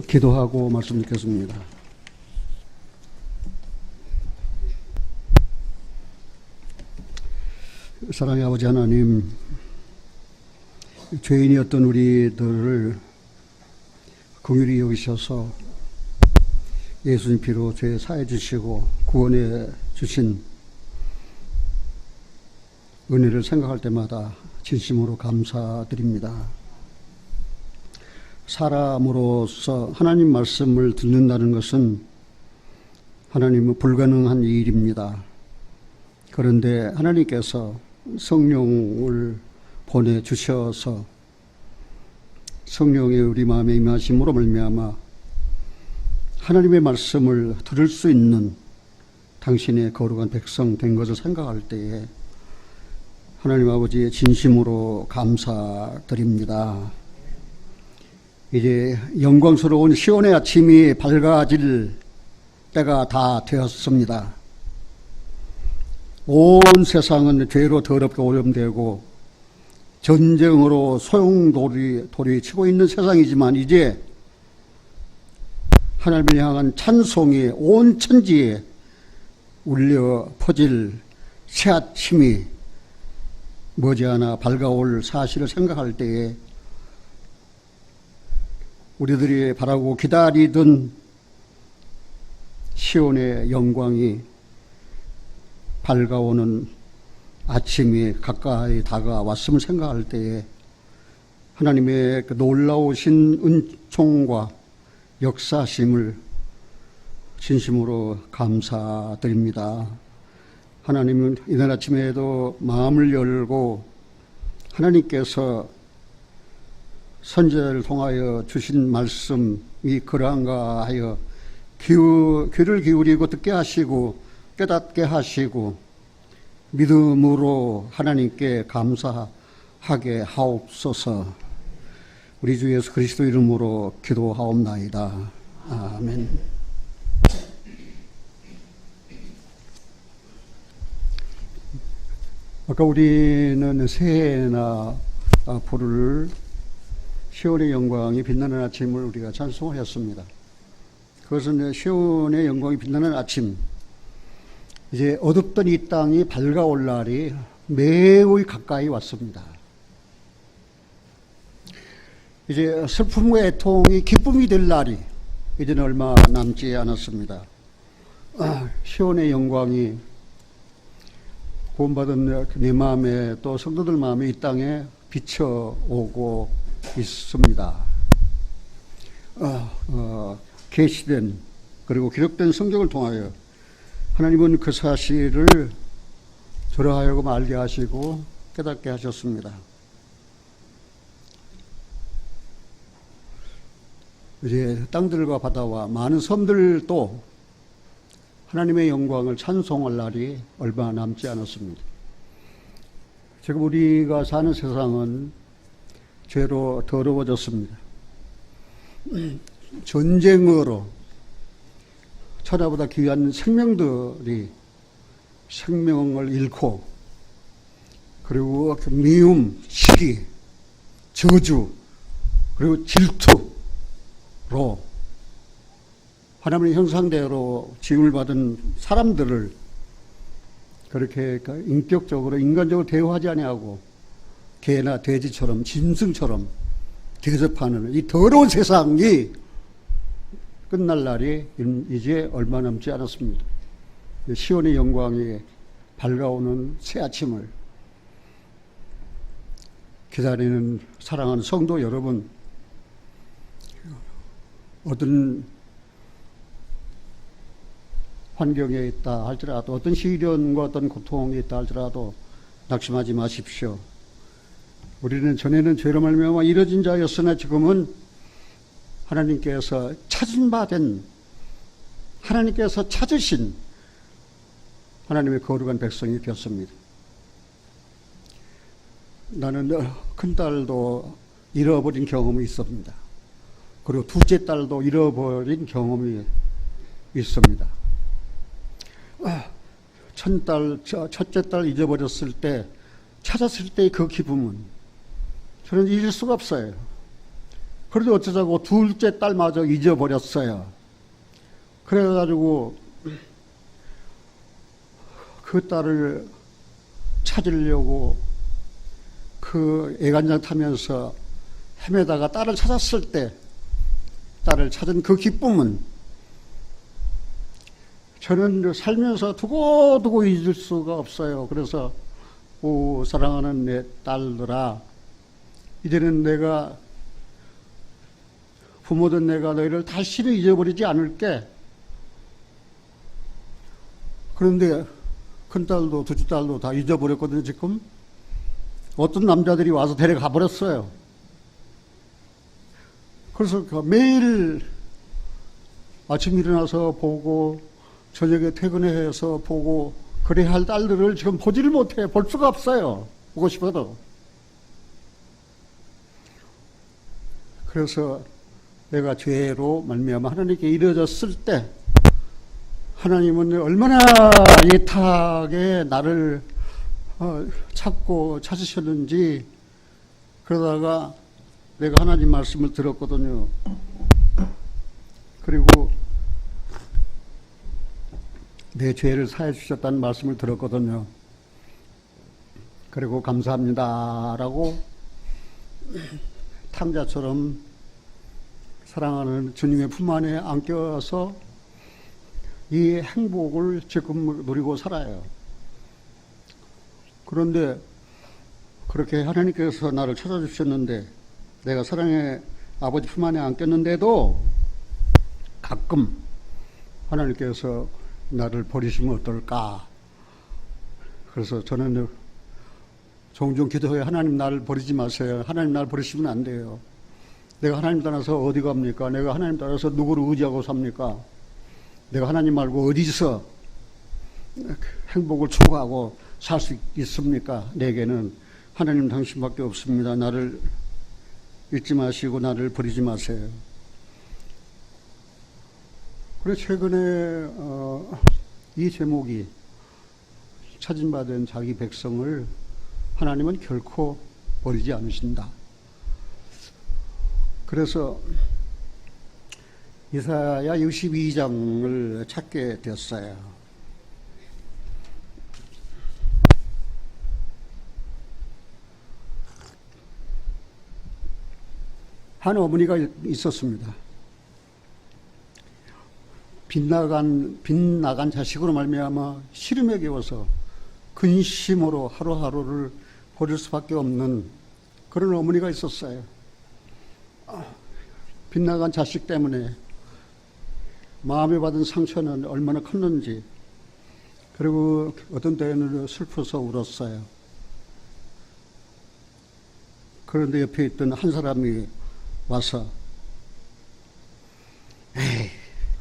기도하고 말씀 듣겠습니다. 사랑의 아버지 하나님, 죄인이었던 우리들을 긍휼히 여기셔서 예수님 피로 죄 사해 주시고 구원해 주신 은혜를 생각할 때마다 진심으로 감사드립니다. 사람으로서 하나님 말씀을 듣는다는 것은 하나님은 불가능한 일입니다. 그런데 하나님께서 성령을 보내주셔서 성령의 우리 마음에 임하심으로 말미암아 하나님의 말씀을 들을 수 있는 당신의 거룩한 백성 된 것을 생각할 때에 하나님 아버지의 진심으로 감사드립니다. 이제 영광스러운 시온의 아침이 밝아질 때가 다 되었습니다. 온 세상은 죄로 더럽고 오염되고 전쟁으로 소용돌이 치고 있는 세상이지만 이제 하나님을 향한 찬송이 온 천지에 울려 퍼질 새 아침이 머지않아 밝아올 사실을 생각할 때에 우리들이 바라고 기다리던 시온의 영광이 밝아오는 아침이 가까이 다가왔음을 생각할 때에 하나님의 그 놀라우신 은총과 역사심을 진심으로 감사드립니다. 하나님은 이날 아침에도 마음을 열고 하나님께서 선지자를 통하여 주신 말씀이 그러한가 하여 귀를 기울이고 듣게 하시고 깨닫게 하시고 믿음으로 하나님께 감사하게 하옵소서. 우리 주 예수 그리스도 이름으로 기도하옵나이다. 아멘. 아까 우리는 새해나 부를 시온의 영광이 빛나는 아침을 우리가 찬송하였습니다. 그것은 시온의 영광이 빛나는 아침, 이제 어둡던 이 땅이 밝아올 날이 매우 가까이 왔습니다. 이제 슬픔과 애통이 기쁨이 될 날이 이제는 얼마 남지 않았습니다. 시온의 영광이 구원받은 내 마음에 또 성도들 마음에 이 땅에 비춰오고 있습니다. 계시된 그리고 기록된 성경을 통하여 하나님은 그 사실을 저러하여금 알게 하시고 깨닫게 하셨습니다. 이제 땅들과 바다와 많은 섬들도 하나님의 영광을 찬송할 날이 얼마 남지 않았습니다. 지금 우리가 사는 세상은 죄로 더러워졌습니다. 전쟁으로 천하보다 귀한 생명들이 생명을 잃고 그리고 미움, 시기, 저주 그리고 질투로 하나님의 형상대로 지음을 받은 사람들을 그렇게 인격적으로 인간적으로 대우하지 아니하고 개나 돼지처럼 짐승처럼 대접하는 이 더러운 세상이 끝날 날이 이제 얼마 남지 않았습니다. 시온의 영광이 밝아오는 새 아침을 기다리는 사랑하는 성도 여러분, 어떤 환경에 있다 할지라도 어떤 시련과 어떤 고통이 있다 할지라도 낙심하지 마십시오. 우리는 전에는 죄로 말미암아 이뤄진 자였으나 지금은 하나님께서 찾은 바 된 하나님께서 찾으신 하나님의 거룩한 백성이 되었습니다. 나는 큰딸도 잃어버린 경험이 있습니다. 그리고 둘째 딸도 잃어버린 경험이 있습니다. 첫째 딸 잊어버렸을 때 찾았을 때의 그 기쁨은 저는 잊을 수가 없어요. 그래도 어쩌자고 둘째 딸마저 잊어버렸어요. 그래가지고 그 딸을 찾으려고 그 애간장 타면서 헤매다가 딸을 찾았을 때, 딸을 찾은 그 기쁨은 저는 살면서 두고두고 잊을 수가 없어요. 그래서 오, 사랑하는 내 딸들아, 이제는 내가 부모된 내가 너희를 다시는 잊어버리지 않을게. 그런데 큰딸도 둘째딸도 다 잊어버렸거든요. 지금 어떤 남자들이 와서 데려가 버렸어요. 그래서 매일 아침 일어나서 보고 저녁에 퇴근해서 보고 그래야 할 딸들을 지금 보지를 못해. 볼 수가 없어요. 보고 싶어도. 그래서 내가 죄로 말미암아 하나님께 이르졌을 때 하나님은 얼마나 애타게 나를 찾고 찾으셨는지. 그러다가 내가 하나님 말씀을 들었거든요. 그리고 내 죄를 사해 주셨다는 말씀을 들었거든요. 그리고 감사합니다라고 탕자처럼 사랑하는 주님의 품 안에 안겨서 이 행복을 지금 누리고 살아요. 그런데 그렇게 하나님께서 나를 찾아주셨는데 내가 사랑의 아버지 품 안에 안겼는데도 가끔 하나님께서 나를 버리시면 어떨까. 그래서 저는 종종 기도해요. 하나님 나를 버리지 마세요. 하나님 나를 버리시면 안 돼요. 내가 하나님 따라서 어디 갑니까? 내가 하나님 따라서 누구를 의지하고 삽니까? 내가 하나님 말고 어디서 행복을 추구하고 살 수 있습니까? 내게는 하나님 당신밖에 없습니다. 나를 잊지 마시고 나를 버리지 마세요. 그래서 최근에 이 제목이 찾음받은 자기 백성을 하나님은 결코 버리지 않으신다. 그래서 이사야 62장을 찾게 되었어요. 한 어머니가 있었습니다. 빗나간 자식으로 말미암아 시름에 겨워서 근심으로 하루하루를 보낼 수밖에 없는 그런 어머니가 있었어요. 빗나간 자식 때문에 마음에 받은 상처는 얼마나 컸는지. 그리고 어떤 때에는 슬퍼서 울었어요. 그런데 옆에 있던 한 사람이 와서 에이,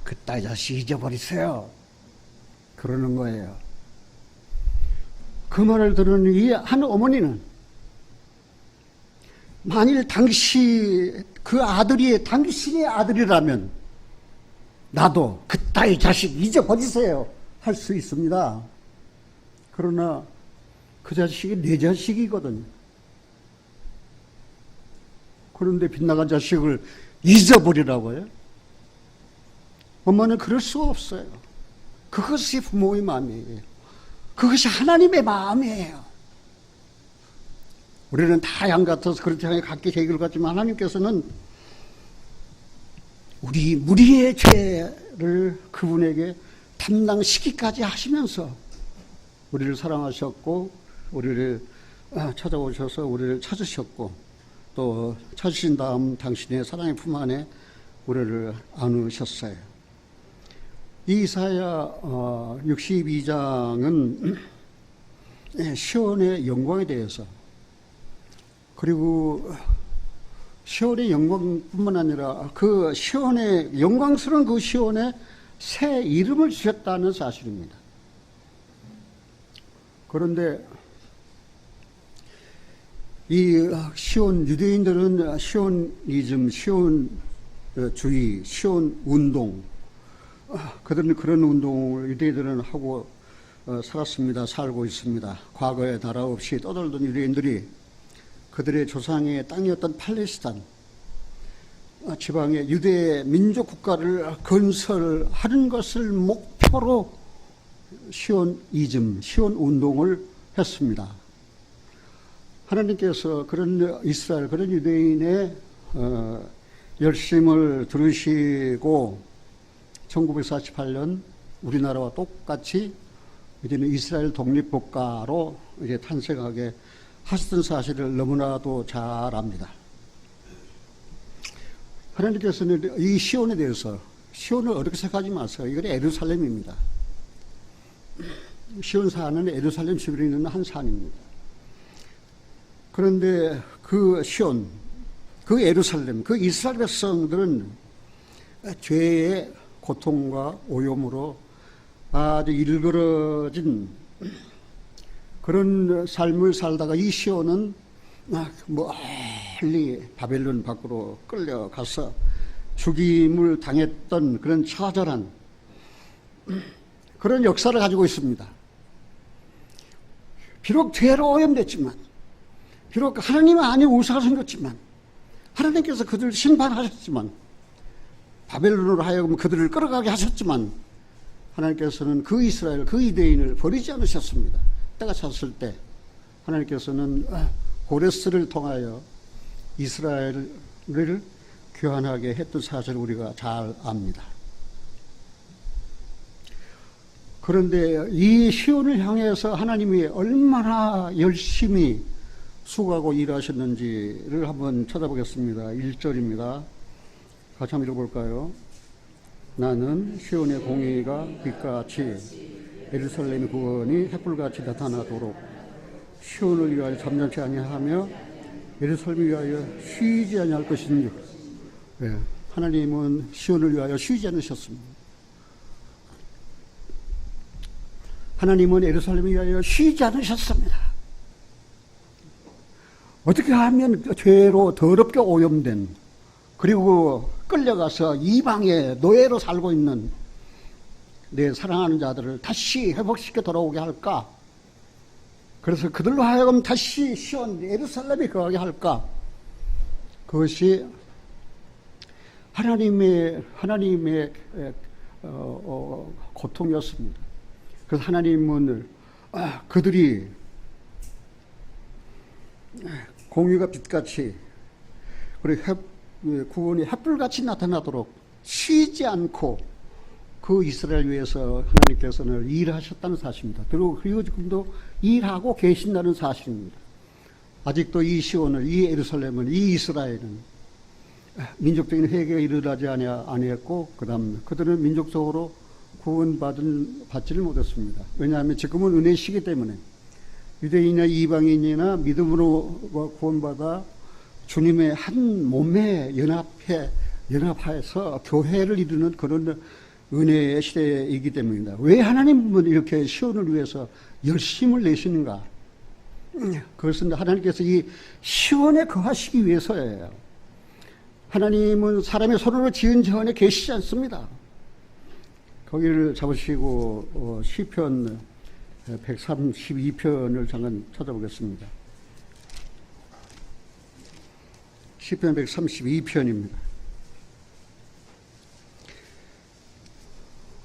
그따위 자식 잊어버리세요. 그러는 거예요. 그 말을 들은 이 한 어머니는 만일 그 아들이 당신의 아들이라면 나도 그따위 자식 잊어버리세요 할 수 있습니다. 그러나 그 자식이 내 자식이거든요. 그런데 빗나간 자식을 잊어버리라고요? 엄마는 그럴 수가 없어요. 그것이 부모의 마음이에요. 그것이 하나님의 마음이에요. 우리는 다 양 같아서 그렇게 향해 각기 계획을 갖지만 하나님께서는 우리의 죄를 그분에게 담당시키기까지 하시면서 우리를 사랑하셨고 우리를 찾아오셔서 우리를 찾으셨고 또 찾으신 다음 당신의 사랑의 품 안에 우리를 안으셨어요. 이사야 62장은 시온의 영광에 대해서, 그리고 시온의 영광뿐만 아니라 그 시온의 영광스러운 그 시온에 새 이름을 주셨다는 사실입니다. 그런데 이 시온 유대인들은 시온이즘, 시온주의, 시온운동, 그들은 그런 운동을 유대인들은 하고 살았습니다. 살고 있습니다. 과거에 나라 없이 떠돌던 유대인들이 그들의 조상의 땅이었던 팔레스타인, 지방의 유대 민족 국가를 건설하는 것을 목표로 시온이즘, 시온 운동을 했습니다. 하나님께서 그런 이스라엘, 그런 유대인의 열심을 들으시고 1948년 우리나라와 똑같이 이제는 이스라엘 독립국가로 이제 탄생하게 하셨던 사실을 너무나도 잘 압니다. 하나님께서는 이 시온에 대해서, 시온을 어렵게 생각하지 마세요. 이건 예루살렘입니다. 시온 산은 예루살렘 주변에 있는 한 산입니다. 그런데 그 시온, 그 예루살렘, 그 이스라엘 백성들은 죄의 고통과 오염으로 아주 일그러진 그런 삶을 살다가 이 시온은 멀리 바벨론 밖으로 끌려가서 죽임을 당했던 그런 처절한 그런 역사를 가지고 있습니다. 비록 죄로 오염됐지만, 비록 하나님은 아닌 우상을 섬겼지만, 하나님께서 그들을 심판하셨지만, 바벨론으로 하여금 그들을 끌어가게 하셨지만, 하나님께서는 그 이스라엘, 그 유대인을 버리지 않으셨습니다. 때가 찼을 때 하나님께서는 고레스를 통하여 이스라엘을 귀환하게 했던 사실을 우리가 잘 압니다. 그런데 이 시온을 향해서 하나님이 얼마나 열심히 수고하고 일하셨는지를 한번 찾아보겠습니다. 1절입니다. 같이 한번 읽어볼까요? 나는 시온의 공의가 빛같이 예루살렘의 구원이 햇불같이 나타나도록 시온을 위하여 잠잠치 아니하며 예루살렘을 위하여 쉬지 아니할 것인지. 네, 하나님은 시온을 위하여 쉬지 않으셨습니다. 하나님은 예루살렘을 위하여 쉬지 않으셨습니다. 어떻게 하면 죄로 더럽게 오염된, 그리고 끌려가서 이방의 노예로 살고 있는 내 사랑하는 자들을 다시 회복시켜 돌아오게 할까? 그래서 그들로 하여금 다시 시온 예루살렘에 거하게 할까? 그것이 하나님의 고통이었습니다. 그래서 하나님은 그들이 공의가 빛같이, 그리고 구원이 햇불같이 나타나도록 쉬지 않고 그 이스라엘 위해서 하나님께서는 일하셨다는 사실입니다. 그리고 지금도 일하고 계신다는 사실입니다. 아직도 이 시온을, 이 예루살렘은, 이 이스라엘은 민족적인 회개가 일어나지 아니했고, 그 다음 그들은 민족적으로 구원받지를 못했습니다. 왜냐하면 지금은 은혜의 시기 때문에 유대인이나 이방인이나 믿음으로 구원받아 주님의 한 몸에 연합해서 교회를 이루는 그런 은혜의 시대이기 때문입니다. 왜 하나님은 이렇게 시온을 위해서 열심을 내시는가? 그것은 하나님께서 이 시온에 거하시기 위해서예요. 하나님은 사람의 손으로 지은 전에 계시지 않습니다. 거기를 잡으시고 시편 132편을 잠깐 찾아보겠습니다. 시편 132편입니다.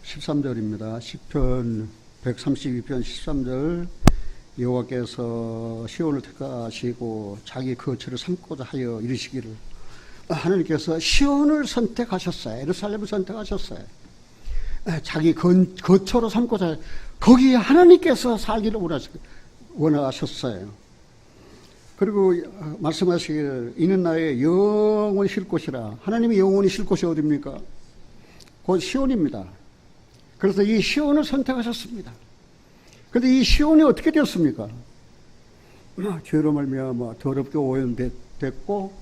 13절입니다. 시편 132편 13절. 여호와께서 시온을 택하시고 자기 거처를 삼고자 하여 이르시기를. 하나님께서 시온을 선택하셨어요. 예루살렘을 선택하셨어요. 자기 거처로 삼고자, 거기에 하나님께서 살기를 원하셨어요. 그리고 말씀하시기를 이는 나의 영원히 쉴 곳이라. 하나님의 영원히 쉴 곳이 어디입니까? 곧 시온입니다. 그래서 이 시온을 선택하셨습니다. 그런데 이 시온이 어떻게 되었습니까? 죄로 말미암아 더럽게 오염됐고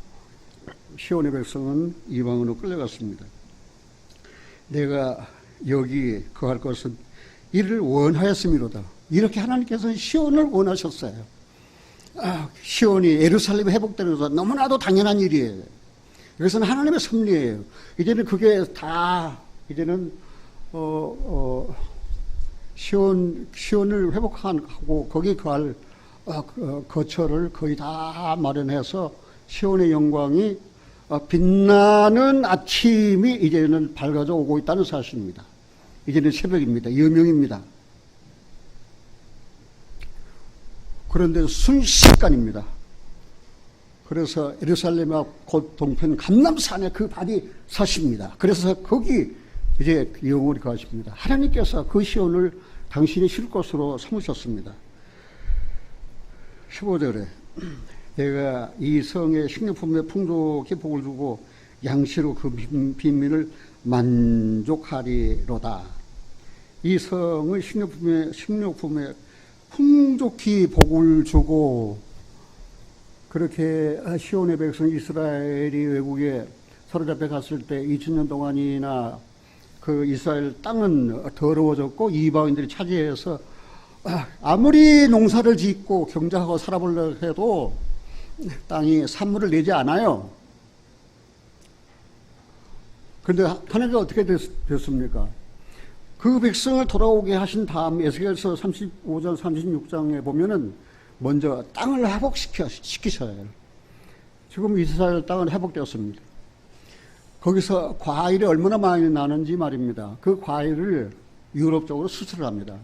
시온의 백성은 이방으로 끌려갔습니다. 내가 여기 거할 것은 이를 원하였음이로다. 이렇게 하나님께서는 시온을 원하셨어요. 시온이 예루살렘이 회복되는 것은 너무나도 당연한 일이에요. 이것은 하나님의 섭리예요. 이제는 그게 다 이제는 시온을 회복하고 거기 거할 거처를 거의 다 마련해서 시온의 영광이 빛나는 아침이 이제는 밝아져 오고 있다는 사실입니다. 이제는 새벽입니다. 여명입니다. 그런데 순식간입니다. 그래서 예루살렘 앞 곧 동편 감람산에 그 발이 서십니다. 그래서 거기 이제 영원히 거하십니다. 하나님께서 그 시온을 당신이 쉴 곳으로 삼으셨습니다. 15절에 내가 이 성의 식료품에 풍족히 복을 주고 양식으로 그 빈민을 만족하리로다. 이 성의 식료품에 풍족히 복을 주고, 그렇게 시온의 백성 이스라엘이 외국에 사로잡혀 갔을 때 2000년 동안이나 그 이스라엘 땅은 더러워졌고 이방인들이 차지해서 아무리 농사를 짓고 경작하고 살아보려고 해도 땅이 산물을 내지 않아요. 그런데 하나님이 어떻게 됐습니까? 그 백성을 돌아오게 하신 다음 에스겔서 35장 36장에 보면은 먼저 땅을 회복시키셔야 해요. 지금 이스라엘 땅은 회복되었습니다. 거기서 과일이 얼마나 많이 나는지 말입니다. 그 과일을 유럽 쪽으로 수출을 합니다.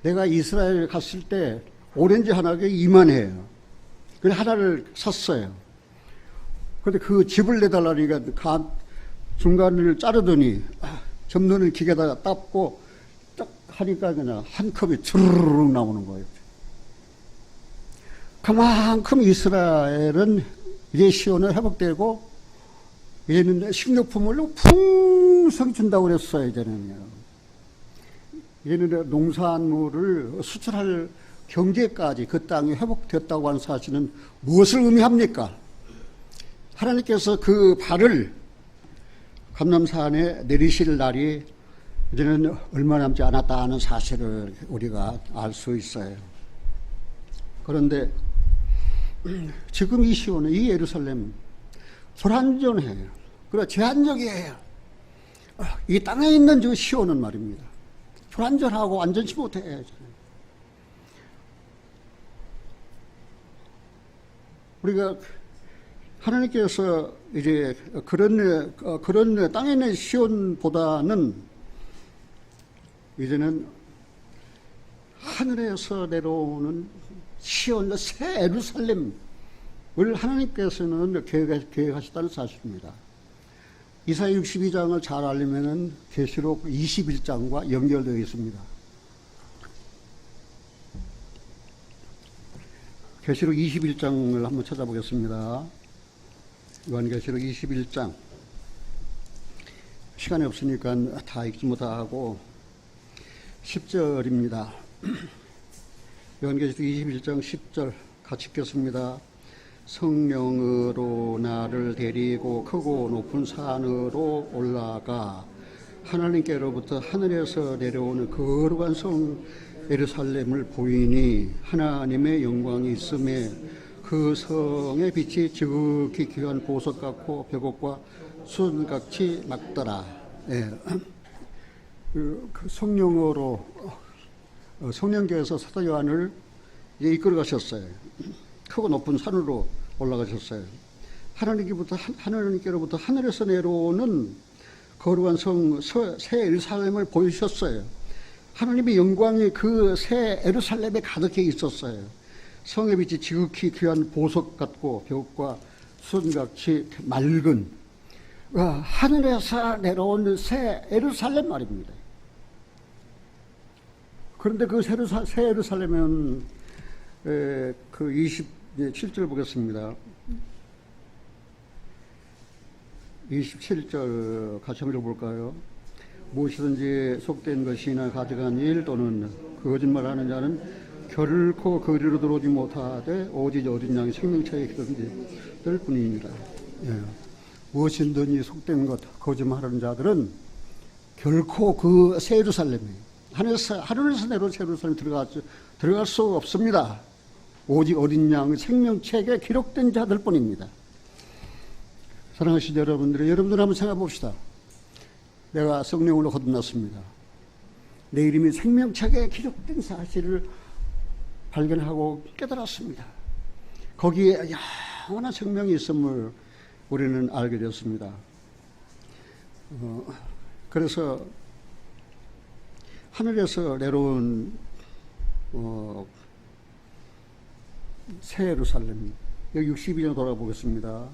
내가 이스라엘 갔을 때 오렌지 하나가 이만해요. 그래서 하나를 샀어요. 그런데 그 즙을 내달라니까 중간을 자르더니 접는 기계에다가 닦고 딱 하니까 그냥 한 컵이 주르륵 나오는 거예요. 그만큼 이스라엘은 이제 시온은 회복되고 이제는 식료품을 풍성히 준다고 그랬어요. 이제는 농산물을 수출할 경제까지 그 땅이 회복됐다고 하는 사실은 무엇을 의미합니까? 하나님께서 그 발을 감람산에 내리실 날이 이제는 얼마 남지 않았다 하는 사실을 우리가 알 수 있어요. 그런데 지금 이 시온은, 이 예루살렘 불완전해요. 그리고 제한적이에요. 이 땅에 있는 저 시온은 말입니다. 불완전하고 완전치 못해요. 우리가 하나님께서 이제 그런 땅에 있는 시온보다는 이제는 하늘에서 내려오는 시온, 새 예루살렘을 하나님께서는 계획하셨다는 사실입니다. 이사야 62장을 잘 알려면 계시록 21장과 연결되어 있습니다. 계시록 21장을 한번 찾아보겠습니다. 요한계시록 21장. 시간이 없으니까 다 읽지 못하고 10절입니다. 요한계시록 21장 10절 같이 읽겠습니다. 성령으로 나를 데리고 크고 높은 산으로 올라가 하나님께로부터 하늘에서 내려오는 거룩한 성 예루살렘을 보이니 하나님의 영광이 있음에 그 성의 빛이 지극히 귀한 보석 같고 벽옥과 수은같이 맑더라. 예. 그 성령으로 성령께서 사도 요한을 이끌어 가셨어요. 크고 높은 산으로 올라가셨어요. 하나님께로부터 하늘에서 내려오는 거룩한 성 새 예루살렘을 보이셨어요. 하나님의 영광이 그 새 예루살렘에 가득해 있었어요. 성의 빛이 지극히 귀한 보석 같고 벽과 수은같이 맑은 하늘에서 내려온 새 예루살렘 말입니다. 그런데 그 새 예루살렘은 그 27절 보겠습니다. 27절 같이 한번 읽어볼까요? 무엇이든지 속된 것이나 가져간 일 또는 거짓말하는 자는 결코 거리로 들어오지 못하되 오직 어린 양의 생명차에 기름질 뿐이니라. 예. 무엇이든지 속된 것, 거짓말하는 자들은 결코 그 새 예루살렘에 하늘에서 내려온 새 예루살렘에 들어갈 수 없습니다. 오직 어린 양의 생명책에 기록된 자들 뿐입니다. 사랑하시는 여러분들 한번 생각해 봅시다. 내가 성령으로 거듭났습니다. 내 이름이 생명책에 기록된 사실을 발견하고 깨달았습니다. 거기에 영원한 생명이 있음을 우리는 알게 되었습니다. 그래서 하늘에서 내려온 새 예루살렘, 여기 62년 돌아보겠습니다.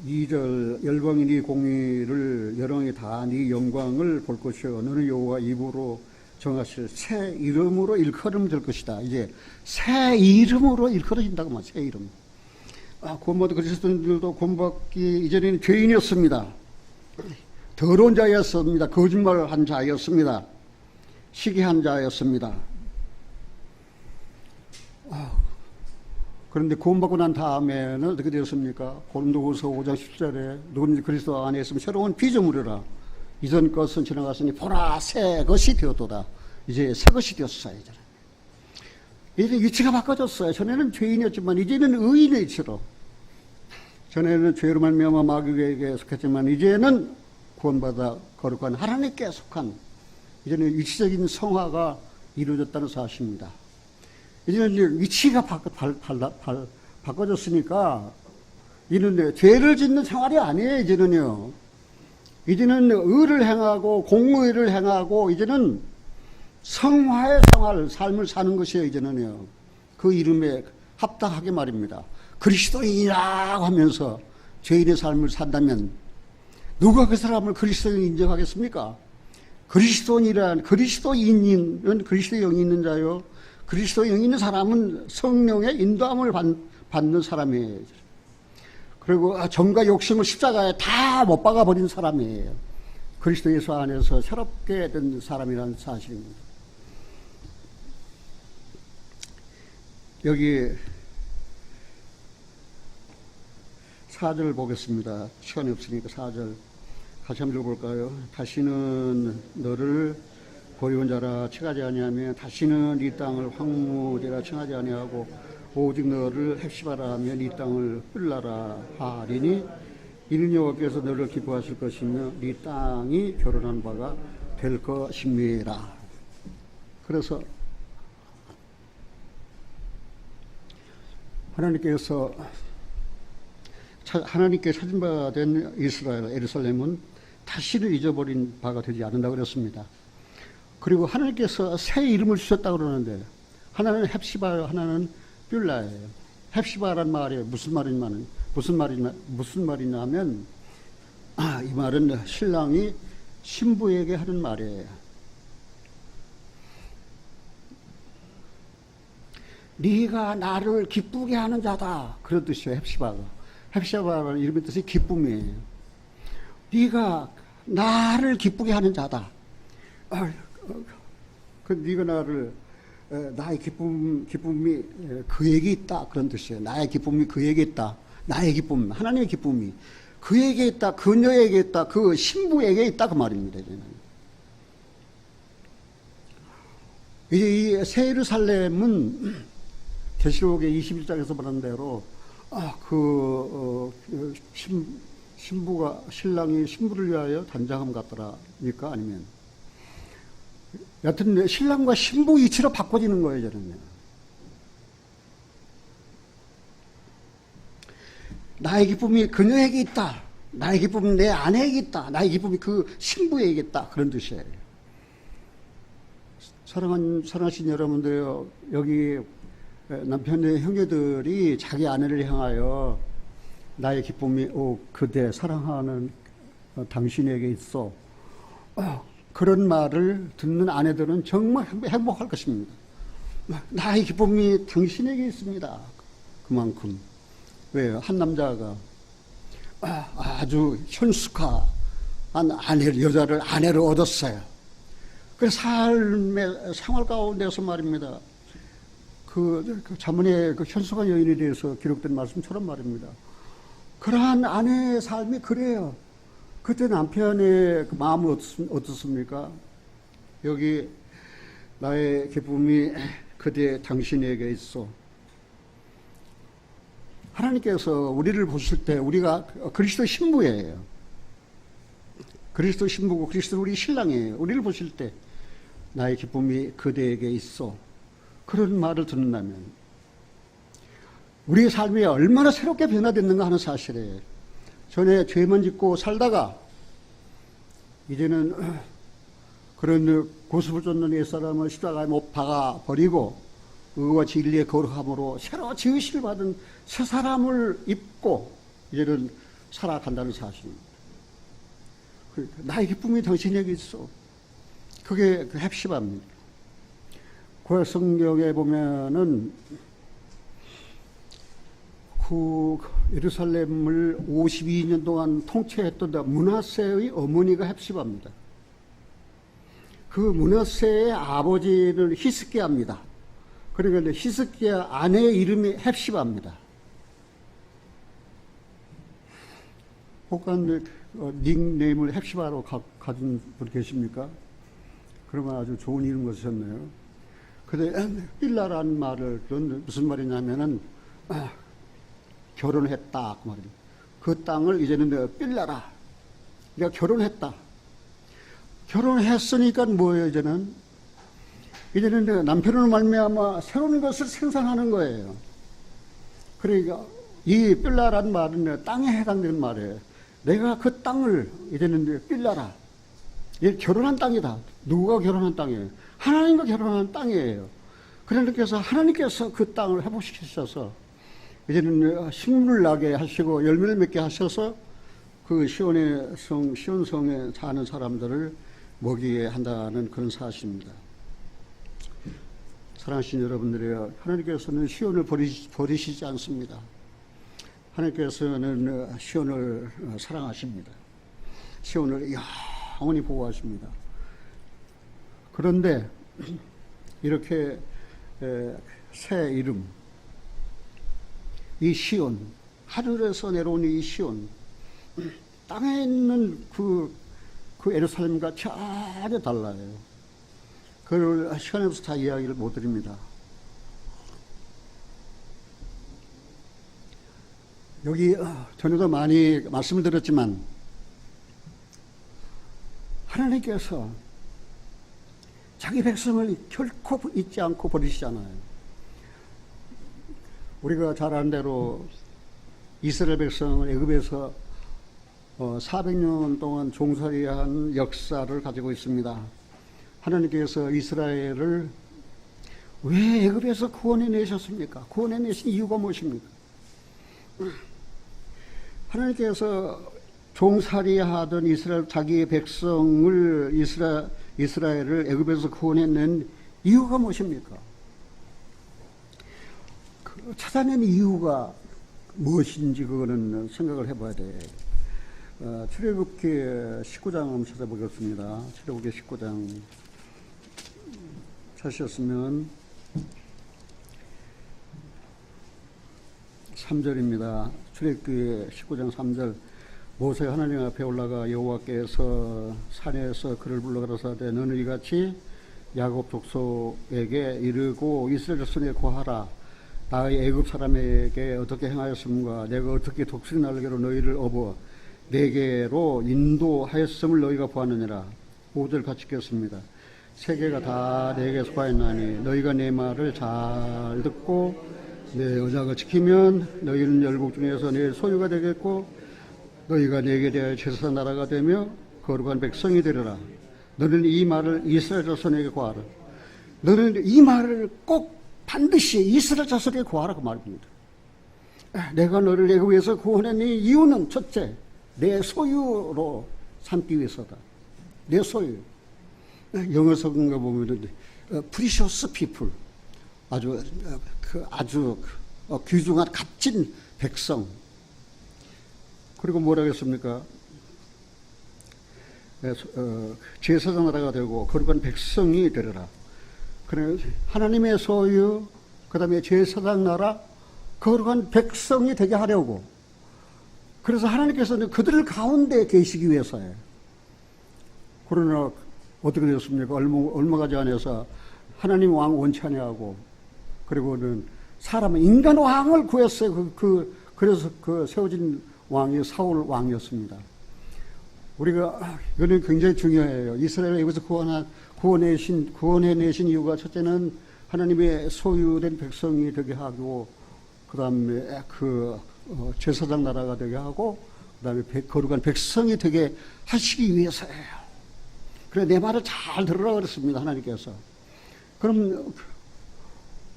이절 열방이 네 공의를 열왕이 다 네 영광을 볼 것이요 너는 여호와 입으로 정하실 새 이름으로 일컬음 될 것이다. 이제 새 이름으로 일컬어진다고 말이야. 새 이름. 구원받은 그리스도인들도 구원받기 이전에는 죄인이었습니다. 더러운 자였습니다. 거짓말을 한 자였습니다. 시기한 자였습니다. 그런데 구원받고 난 다음에는 어떻게 되었습니까? 고린도후서 5장 10절에 누구든지 그리스도 안에 있으면 새로운 피조물이라. 이전 것은 지나갔으니 보라 새 것이 되었도다. 이제 새 것이 되었어요. 이제 위치가 바꿔졌어요. 전에는 죄인이었지만 이제는 의인의 위치로. 전에는 죄로 말미암아 마귀에게 속했지만 이제는 구원받아 거룩한 하나님께 속한, 이제는 위치적인 성화가 이루어졌다는 사실입니다. 이제는 이제 위치가 바꿔졌으니까 이제는 죄를 짓는 생활이 아니에요. 이제는 의를 행하고 공의를 행하고 이제는 성화의 생활, 삶을 사는 것이에요. 이제는요. 그 이름에 합당하게 말입니다. 그리스도인이라고 하면서 죄인의 삶을 산다면 누가 그 사람을 그리스도인 인정하겠습니까? 그리스도인은 그리스도의 영이 있는 자요. 그리스도의 영이 있는 사람은 성령의 인도함을 받는 사람이에요. 그리고 정과 욕심을 십자가에 다 못 박아버린 사람이에요. 그리스도 예수 안에서 새롭게 된 사람이라는 사실입니다. 여기 4절 보겠습니다. 시간이 없으니까 4절 같이 한번 읽어볼까요? 다시는 너를 고리온 자라 칭하지 아니하며 다시는 이 땅을 황무지라 칭하지 아니하고 오직 너를 헵시바라 하며 이 땅을 뿔라라 하리니 이는 여호와께서 너를 기뻐하실 것이며 이 땅이 결혼한 바가 될 것임이라. 그래서 하나님께 찾은 바 된 이스라엘, 예루살렘은 다시는 잊어버린 바가 되지 않는다고 그랬습니다. 그리고 하나님께서 새 이름을 주셨다고 그러는데 하나는 헵시바요, 하나는 뷸라예요. 헵시바란 말이 무슨 말이냐면 이 말은 신랑이 신부에게 하는 말이에요. 네가 나를 기쁘게 하는 자다, 그런 뜻이에요. 헵시바라는 이름의 뜻이 기쁨이에요. 네가 나를 기쁘게 하는 자다. 네가 나의 기쁨이 그에게 있다, 그런 뜻이에요. 나의 기쁨이 그에게 있다. 나의 기쁨, 하나님의 기쁨이 그에게 있다, 그녀에게 있다, 그 신부에게 있다, 그 말입니다. 이제 이 새 예루살렘은 계시록의 21장에서 말한 대로 신랑이 신부를 위하여 단장함 같더라니까, 아니면 여튼 신랑과 신부 위치로 바꿔지는 거예요. 저는요. 나의 기쁨이 그녀에게 있다, 나의 기쁨이 내 아내에게 있다, 나의 기쁨이 그 신부에게 있다, 그런 뜻이에요. 사랑하신 여러분들요, 여기 남편의 형제들이 자기 아내를 향하여 나의 기쁨이 그대 사랑하는 당신에게 있어, 그런 말을 듣는 아내들은 정말 행복할 것입니다. 나의 기쁨이 당신에게 있습니다. 그만큼. 왜요? 한 남자가 아주 현숙한 여자를 아내로 얻었어요. 그 삶의 생활 가운데서 말입니다. 그 자문의 그 현숙한 여인에 대해서 기록된 말씀처럼 말입니다. 그러한 아내의 삶이 그래요. 그때 남편의 그 마음은 어떻습니까? 여기 나의 기쁨이 그대 당신에게 있어. 하나님께서 우리를 보실 때 우리가 그리스도 신부예요. 그리스도 신부고 그리스도 우리 신랑이에요. 우리를 보실 때 나의 기쁨이 그대에게 있어, 그런 말을 듣는다면 우리의 삶이 얼마나 새롭게 변화됐는가 하는 사실이에요. 전에 죄만 짓고 살다가 이제는 그런 고습을 쫓는 옛사람을 십자가에 못 박아 버리고 의와 진리의 거룩함으로 새로 지으심을 받은 새 사람을 입고 이제는 살아간다는 사실입니다. 나의 기쁨이 당신에게 있어. 그게 그 헵시바입니다. 구약 성경에 보면은 그 예루살렘을 52년 동안 통치했던 므낫세의 어머니가 헵시바입니다. 그 므낫세의 아버지는 히스기야입니다. 그러니까 히스기야 아내의 이름이 헵시바입니다. 혹한 닉네임을 헵시바로 가진 분 계십니까? 그러면 아주 좋은 이름 거셨네요. 근데 빌라라는 말을 무슨 말이냐면은 결혼했다 그 말입니다. 그 땅을 이제는 빌라라. 내가 결혼했다. 결혼했으니까 뭐예요 이제는? 이제는 남편으로 말미암아 새로운 것을 생산하는 거예요. 그러니까 이 빌라라는 말은 땅에 해당되는 말이에요. 내가 그 땅을 이제는 빌라라. 이게 결혼한 땅이다. 누가 결혼한 땅이에요? 하나님과 결혼한 땅이에요. 그러니까 하나님께서 그 땅을 회복시키셔서 이제는 식물을 나게 하시고 열매를 맺게 하셔서 그 시온성에 사는 사람들을 먹이게 한다는 그런 사실입니다. 사랑하신 여러분들이요, 하나님께서는 시온을 버리시지 않습니다. 하나님께서는 시온을 사랑하십니다. 시온을 영원히 보호하십니다. 그런데 이렇게 새 이름, 이 시온, 하늘에서 내려온 이 시온, 땅에 있는 그 예루살렘과 전혀 달라요. 그걸 시간에서 다 이야기를 못 드립니다. 여기 전에도 많이 말씀을 드렸지만 하나님께서 자기 백성을 결코 잊지 않고 버리시잖아요. 우리가 잘 아는 대로 이스라엘 백성을 애굽에서 400년 동안 종살이한 역사를 가지고 있습니다. 하나님께서 이스라엘을 왜 애굽에서 구원해 내셨습니까? 구원해 내신 이유가 무엇입니까? 하나님께서 종살이하던 이스라엘 자기의 백성을 이스라엘을 애굽에서 구원해낸 이유가 무엇입니까? 찾아낸 이유가 무엇인지 그거는 생각을 해봐야 돼. 출애굽기 19장 한번 찾아보겠습니다. 출애굽기 19장 찾으셨으면 3절입니다. 출애굽기 19장 3절. 모세가 하나님 앞에 올라가 여호와께서 산에서 그를 불러 가라사대 너는 이같이 야곱 족속에게 이르고 이스라엘 자손에게 고하라. 나의 애굽 사람에게 어떻게 행하였음과 내가 어떻게 독수리 날개로 너희를 업어 내게로 인도하였음을 너희가 보았느니라. 5절 같이 읽겠습니다. 세계가 다 내게 속하였나니 너희가 내 말을 잘 듣고 내 언약을 지키면 너희는 열국 중에서 내 소유가 되겠고 너희가 내게 대하여 제사장 나라가 되며 거룩한 백성이 되리라. 너는 이 말을 이스라엘 자손에게 고하라. 너는 이 말을 꼭 반드시 이스라엘 자손에게 고하라 그 말입니다. 내가 너를 애굽에서 구원한 이유는 첫째, 내 소유로 삼기 위해서다. 내 소유. 영어 성경에 보면은 precious people, 아주 귀중한 값진 백성. 그리고 뭐라고 했습니까? 제사장 나라가 되고 거룩한 백성이 되리라. 그래 하나님의 소유, 그 다음에 제사장 나라, 거룩한 백성이 되게 하려고. 그래서 하나님께서는 그들 가운데 계시기 위해서예요. 그러나 어떻게 되었습니까? 얼마 가지 안에서 하나님 왕 원치 아니하고 그리고는 사람은 인간 왕을 구했어요. 그래서 그 세워진 왕이 사울 왕이었습니다. 우리가 이거는 굉장히 중요해요. 이스라엘을 여기서 구원해내신 이유가 첫째는 하나님의 소유된 백성이 되게 하고 그 다음에 제사장 나라가 되게 하고, 그 다음에 거룩한 백성이 되게 하시기 위해서예요. 그래, 내 말을 잘 들으라 그랬습니다, 하나님께서. 그럼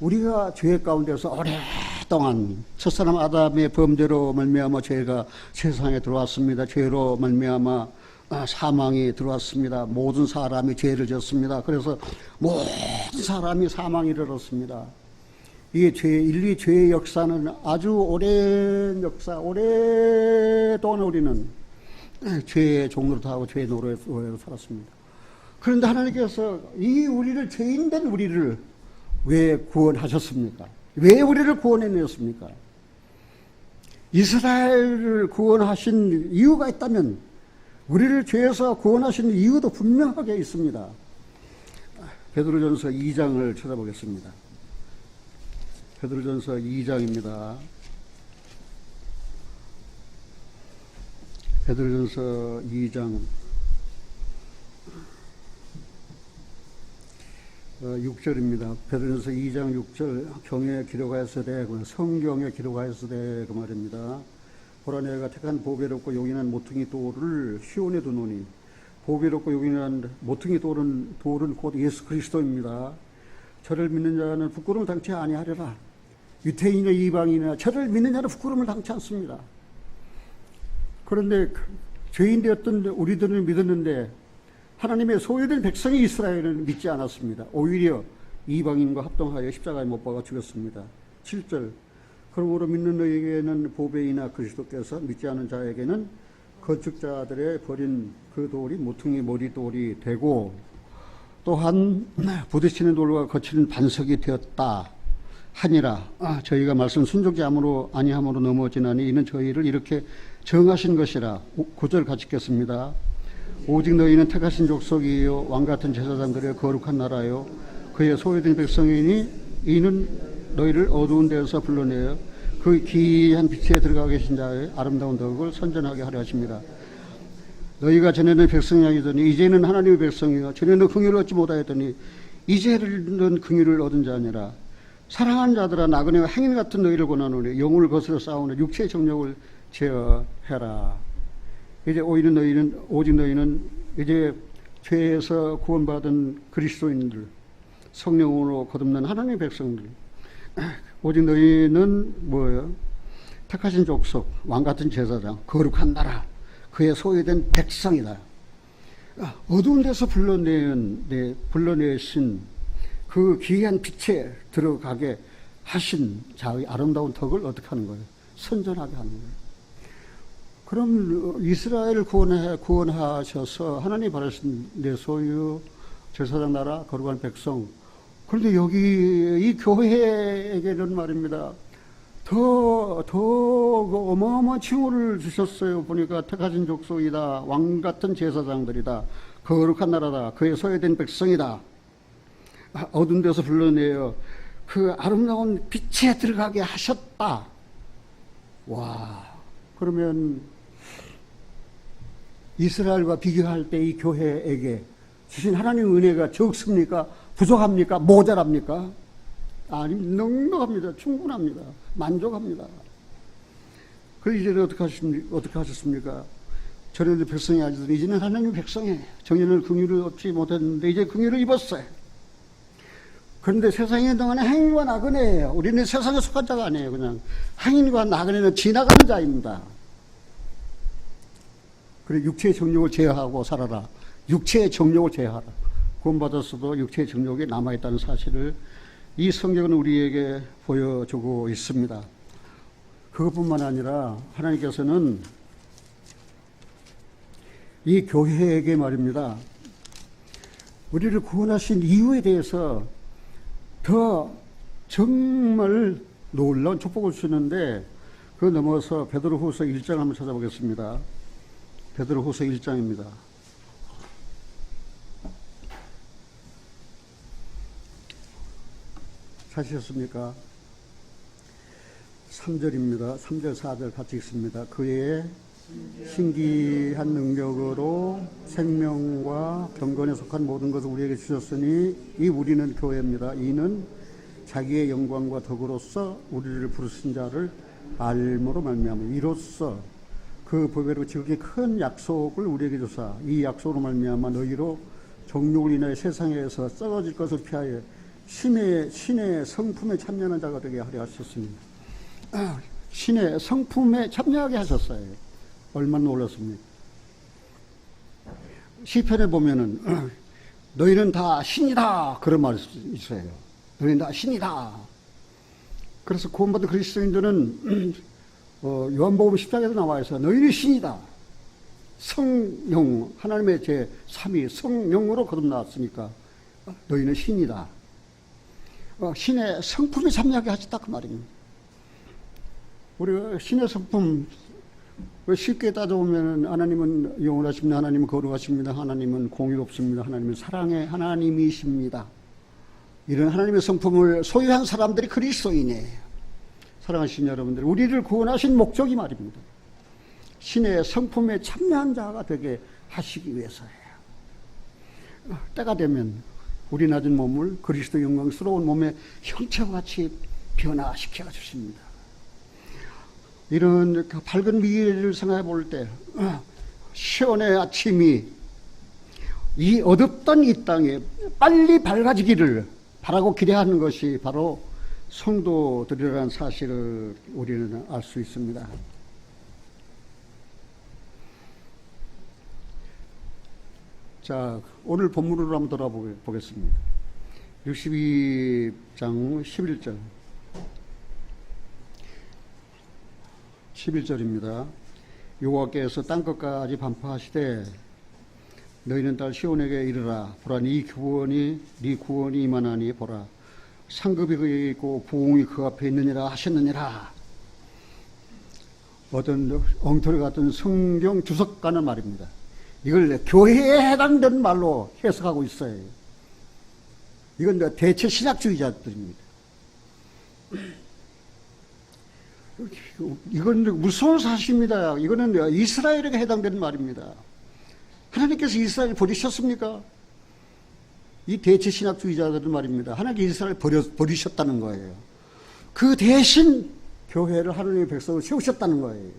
우리가 죄 가운데서 오랫동안 첫사람 아담의 범죄로 말미암아 죄가 세상에 들어왔습니다. 죄로 말미암아 사망이 들어왔습니다. 모든 사람이 죄를 졌습니다. 그래서 모든 사람이 사망에 이르렀습니다. 이게 인류의 죄의 역사는 아주 오랜 역사, 오랫동안 우리는 죄의 종로로 하고 죄의 노예로 살았습니다. 그런데 하나님께서 이 우리를, 죄인된 우리를 왜 구원하셨습니까? 왜 우리를 구원해냈습니까? 이스라엘을 구원하신 이유가 있다면 우리를 죄에서 구원하신 이유도 분명하게 있습니다. 베드로전서 2장을 찾아보겠습니다. 베드로전서 2장입니다. 베드로전서 2장 6절입니다. 베드로전서 2장 6절, 경에 기록하였으되, 성경에 기록하였으되 그 말입니다. 보라, 내가 택한 보배롭고 용인한 모퉁이 돌을 시온에 두노니, 보배롭고 용인한 모퉁이 돌은 곧 예수 그리스도입니다. 저를 믿는 자는 부끄러움을 당치 아니하리라. 유태인이나 이방인이나 저를 믿는 자는 부끄러움을 당치 않습니다. 그런데 죄인 되었던 우리들을 믿었는데 하나님의 소유된 백성이 이스라엘을 믿지 않았습니다. 오히려 이방인과 합동하여 십자가에 못 박아 죽였습니다. 7절, 그러므로 믿는 너에게는 보배이나 그리스도께서 믿지 않은 자에게는 건축자들의 버린 그 돌이 모퉁이 머리돌이 되고, 또한 부딪히는 돌과 거치는 반석이 되었다 하니라. 저희가 말씀 순종지 아니함으로 넘어지나니 이는 저희를 이렇게 정하신 것이라. 9절 같이 읽겠습니다. 오직 너희는 택하신 족속이요 왕같은 제사장들의 거룩한 나라요 그의 소유된 백성이니 이는 너희를 어두운 데서 불러내어 그 기이한 빛에 들어가 계신 자의 아름다운 덕을 선전하게 하려 하십니다. 너희가 전에는 백성이 아니더니 이제는 하나님의 백성이요 전에는 긍휼을 얻지 못하였더니 이제는 긍휼을 얻은 자니라. 사랑하는 자들아, 나그네와 행인 같은 너희를 권하노니 영혼을 거스려 싸우는 육체의 정욕을 제어해라. 오직 너희는 이제 죄에서 구원받은 그리스도인들, 성령으로 거듭난 하나님의 백성들, 오직 너희는 뭐예요? 택하신 족속, 왕같은 제사장, 거룩한 나라, 그의 소유된 백성이다. 어두운 데서 불러내신 그 기이한 빛에 들어가게 하신 자의 아름다운 덕을 어떻게 하는 거예요? 선전하게 하는 거예요. 그럼 이스라엘을 구원하셔서 하나님이 바라신 내 소유, 제사장 나라, 거룩한 백성. 그런데 여기 이 교회에게는 말입니다. 더 어마어마한 칭호를 주셨어요. 보니까 택하신 족속이다, 왕같은 제사장들이다, 거룩한 나라다, 그의 소유된 백성이다. 어두운 데서 불러내어 그 아름다운 빛에 들어가게 하셨다. 와, 그러면 이스라엘과 비교할 때 이 교회에게 주신 하나님의 은혜가 적습니까? 부족합니까? 모자랍니까? 아니, 넉넉합니다. 충분합니다. 만족합니다. 그래서 이제는 어떻게 하셨습니까? 전에는 백성이 아니더니 이제는 하나님의 백성이에요. 정년을 긍휼을 얻지 못했는데 이제 긍휼을 입었어요. 그런데 세상에 있는 동안에 행인과 나그네예요. 우리는 세상에 속한 자가 아니에요. 그냥 행인과 나그네는 지나가는 자입니다. 그래, 육체의 정욕을 제어하고 살아라. 육체의 정욕을 제어하라. 구원받았어도 육체의 정욕이 남아있다는 사실을 이 성경은 우리에게 보여주고 있습니다. 그것뿐만 아니라 하나님께서는 이 교회에게 말입니다. 우리를 구원하신 이유에 대해서 더 정말 놀라운 축복을 주시는데, 그 넘어서 베드로후서 1장 한번 찾아보겠습니다. 베드로후서 1장입니다. 찾으셨습니까? 3절입니다. 3절 4절 같이 읽습니다. 그의 신기한 능력으로 생명과 경건에 속한 모든 것을 우리에게 주셨으니 이 우리는 교회입니다. 이는 자기의 영광과 덕으로서 우리를 부르신 자를 알므로 말미암아 이로써 그 법에로 지극히 큰 약속을 우리에게 주사 이 약속으로 말미암아 너희로 정욕을 인하여 세상에서 썩어질 것을 피하여 신의 성품에 참여하는 자가 되게 하려 하셨습니다. 신의 성품에 참여하게 하셨어요. 얼마나 놀랐습니까? 시편에 보면은 너희는 다 신이다 그런 말이 있어요. 너희는 다 신이다. 그래서 구원받은 그리스도인들은 요한복음 10장에도 나와 있어 너희는 신이다. 성령 하나님의 제3위 성령으로 거듭나왔으니까 너희는 신이다. 신의 성품에 참여하게 하셨다 그 말입니다. 우리가 신의 성품 쉽게 따져보면 하나님은 영원하십니다. 하나님은 거룩하십니다. 하나님은 공의롭습니다. 하나님은 사랑의 하나님이십니다. 이런 하나님의 성품을 소유한 사람들이 그리스도인이에요. 사랑하신 여러분들, 우리를 구원하신 목적이 말입니다. 신의 성품에 참여한 자가 되게 하시기 위해서예요. 때가 되면 우리 낮은 몸을 그리스도 영광스러운 몸의 형체와 같이 변화시켜 주십니다. 이런 밝은 미래를 생각해 볼 때 시온의 아침이 이 어둡던 이 땅에 빨리 밝아지기를 바라고 기대하는 것이 바로 성도들이라는 사실을 우리는 알 수 있습니다. 자, 오늘 본문으로 한번 돌아보겠습니다. 62장 11절. 11절입니다. 여호와께서 땅끝까지 반포하시되 너희는 딸 시온에게 이르라. 보라, 네 구원이 임하나니 보라, 상급이 그에 있고 부흥이 그 앞에 있느니라 하셨느니라. 어떤 엉터리 같은 성경 주석가는 말입니다. 이걸 교회에 해당되는 말로 해석하고 있어요. 이건 대체 신학주의자들입니다. 이건 무서운 사실입니다. 이거는 이스라엘에게 해당되는 말입니다. 하나님께서 이스라엘을 버리셨습니까? 이 대체 신학주의자들은 말입니다. 하나님께서 이스라엘을 버리셨다는 거예요. 그 대신 교회를 하나님의 백성을 세우셨다는 거예요.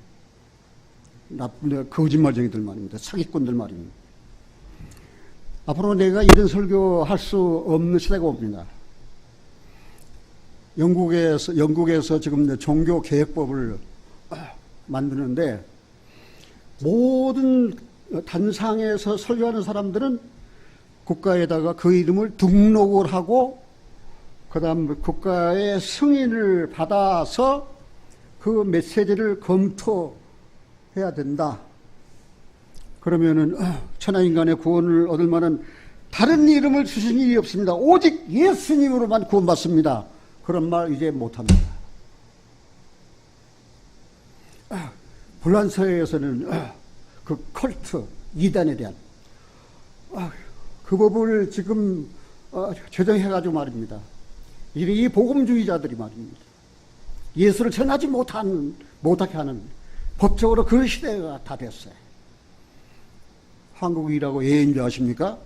나쁜 거짓말쟁이들 말입니다. 사기꾼들 말입니다. 앞으로 내가 이런 설교할 수 없는 시대가 옵니다. 영국에서 지금 종교 개혁법을 만드는데 모든 단상에서 설교하는 사람들은 국가에다가 그 이름을 등록을 하고 그 다음 국가의 승인을 받아서 그 메시지를 검토해야 된다. 그러면은 천하인간의 구원을 얻을 만한 다른 이름을 주신 일이 없습니다. 오직 예수님으로만 구원받습니다. 그런 말 이제 못합니다. 불란서에서는 그 컬트, 이단에 대한 그 법을 지금 제정해가지고 말입니다. 이 복음주의자들이 말입니다. 예수를 전하지 못하게 하는 법적으로 그 시대가 다 됐어요. 한국이라고 예인 줄 아십니까?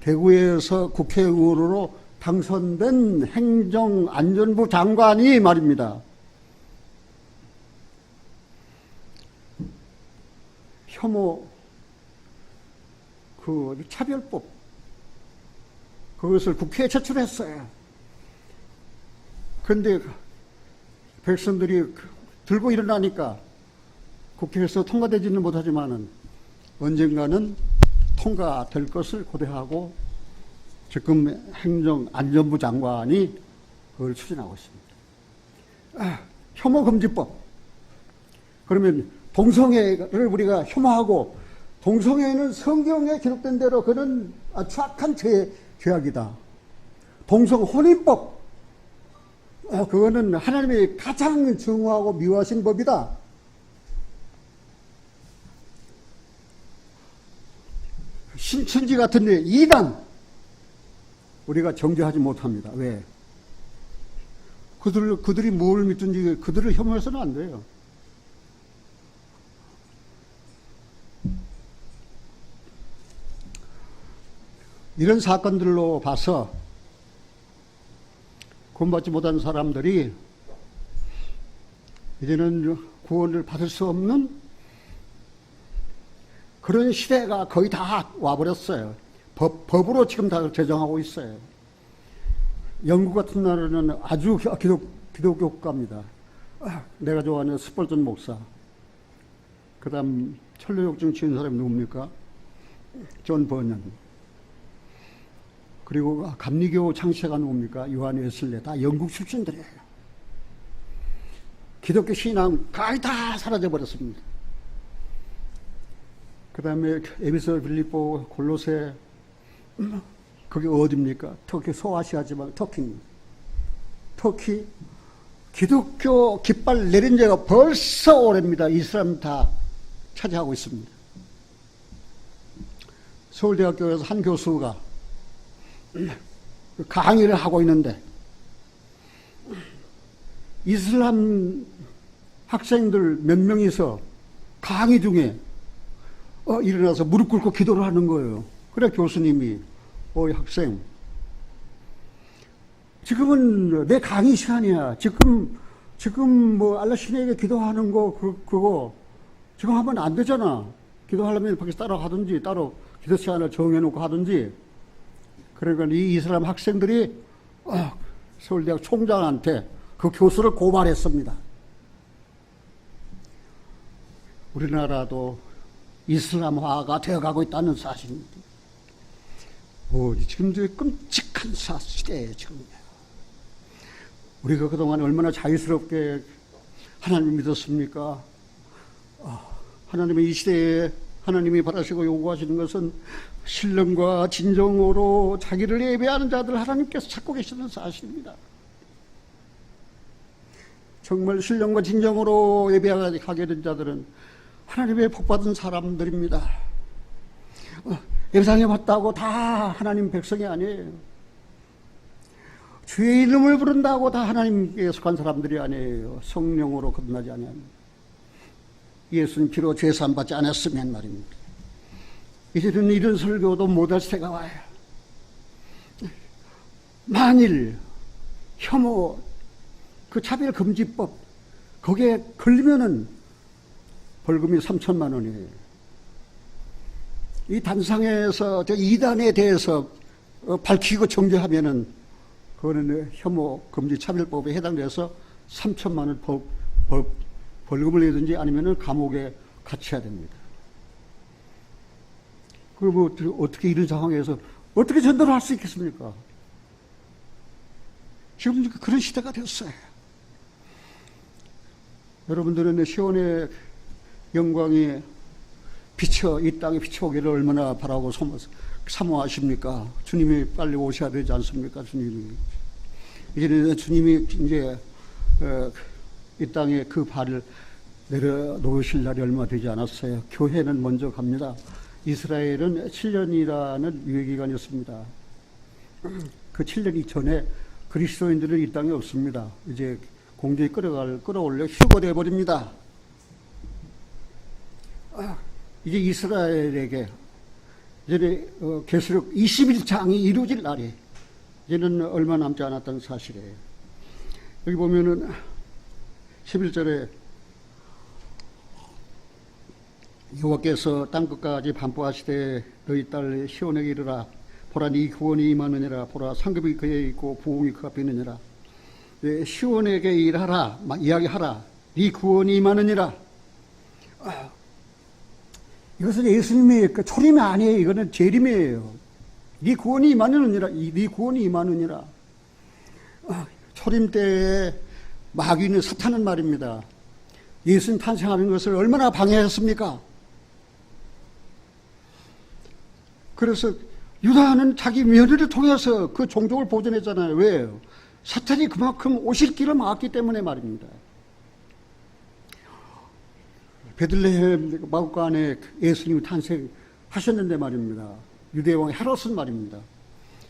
대구에서 국회의원으로 당선된 행정안전부 장관이 말입니다. 혐오, 그 차별법, 그것을 국회에 제출했어요. 그런데 백성들이 들고 일어나니까 국회에서 통과되지는 못하지만은 언젠가는 통과될 것을 고대하고 지금 행정안전부 장관이 그걸 추진하고 있습니다. 혐오금지법. 그러면 동성애를 우리가 혐오하고 동성애는 성경에 기록된 대로 그는 추악한 죄악이다. 동성혼인법. 그거는 하나님이 가장 증오하고 미워하신 법이다. 신천지 같은 데 이단 우리가 정죄하지 못합니다. 왜? 그들이 뭘 믿든지 그들을 혐오해서는 안 돼요. 이런 사건들로 봐서 구원받지 못한 사람들이 이제는 구원을 받을 수 없는 그런 시대가 거의 다 와버렸어요. 법으로 지금 다 제정하고 있어요. 영국 같은 나라는 아주 기독교 국가입니다. 내가 좋아하는 스펄전 목사, 그 다음 천류욕증 치는 사람이 누굽니까? 존 버넌. 그리고 감리교 창시자가 누굽니까? 요한 웨슬레. 다 영국 출신들이에요. 기독교 신앙 거의 다 사라져버렸습니다. 그 다음에 에베소, 빌립보, 골로새, 그게 어디입니까? 터키, 소아시아 지방 터키입니다. 터키 기독교 깃발 내린 지가 벌써 오래입니다. 이슬람 다 차지하고 있습니다. 서울대학교에서 한 교수가 강의를 하고 있는데 이슬람 학생들 몇 명이서 강의 중에 일어나서 무릎 꿇고 기도를 하는 거예요. 그래 교수님이 어이 학생, 지금은 내 강의 시간이야. 지금 뭐 알라 신에게 기도하는 거 그거 지금 하면 안 되잖아. 기도하려면 밖에서 따로 하든지 따로 기도 시간을 정해놓고 하든지. 그러니까 이 이슬람 학생들이 서울대학 총장한테 그 교수를 고발했습니다. 우리나라도 이슬람화가 되어가고 있다는 사실입니다. 지금 끔찍한 시대예요, 지금. 우리가 그동안 얼마나 자유스럽게 하나님을 믿었습니까? 하나님의 이 시대에 하나님이 바라시고 요구하시는 것은 신령과 진정으로 자기를 예배하는 자들 하나님께서 찾고 계시는 사실입니다. 정말 신령과 진정으로 예배하게 된 자들은 하나님의 복받은 사람들입니다. 예배상에 왔다고 다 하나님 백성이 아니에요. 주의 이름을 부른다고 다 하나님께 속한 사람들이 아니에요. 성령으로 거듭나지 아니합니다. 예수님 피로 죄사함 받지 않았으면 말입니다. 이제는 이런 설교도 못할 때가 와요. 만일 혐오, 그 차별금지법 거기에 걸리면은 벌금이 3천만 원이에요. 이 단상에서 저 이단에 대해서 밝히고 정죄하면은 그거는 혐오 금지 차별법에 해당돼서 3천만 원 벌금을 내든지 아니면은 감옥에 갇혀야 됩니다. 그럼 어떻게 이런 상황에서 어떻게 전도를 할 수 있겠습니까? 지금 그런 시대가 됐어요. 여러분들은 시온의 영광이 이 땅에 비춰오기를 얼마나 바라고 사모하십니까? 주님이 빨리 오셔야 되지 않습니까? 주님이. 이제는 주님이 이제 이 땅에 그 발을 내려놓으실 날이 얼마 되지 않았어요. 교회는 먼저 갑니다. 이스라엘은 7년이라는 유예기간이었습니다. 그 7년 이전에 그리스도인들은 이 땅에 없습니다. 이제 공중에 끌어올려 휴거되어 버립니다. 이제 이스라엘에게 이제 계시록 21장이 이루어질 날이 이제는 얼마 남지 않았다는 사실이에요. 여기 보면은 11절에 여호와께서 땅끝까지 반포하시되 너희 딸 시온에게 이르라. 보라 네 구원이 임하느니라. 보라 상급이 그에 있고 부흥이 그 앞에 있느니라. 시온에게 일하라, 이야기하라. 네 구원이 임하느니라. 이것은 예수님의 초림이 아니에요. 이거는 재림이에요. 네 구원이 임하느니라. 네 구원이 임하느니라. 초림 때에 마귀는 사탄은 말입니다. 예수님 탄생하는 것을 얼마나 방해했습니까? 그래서 유다는 자기 며느리를 통해서 그 종족을 보존했잖아요. 왜요? 사탄이 그만큼 오실 길을 막았기 때문에 말입니다. 베들레헴 마구간에 예수님이 탄생하셨는데 말입니다. 유대 왕 헤롯은 말입니다.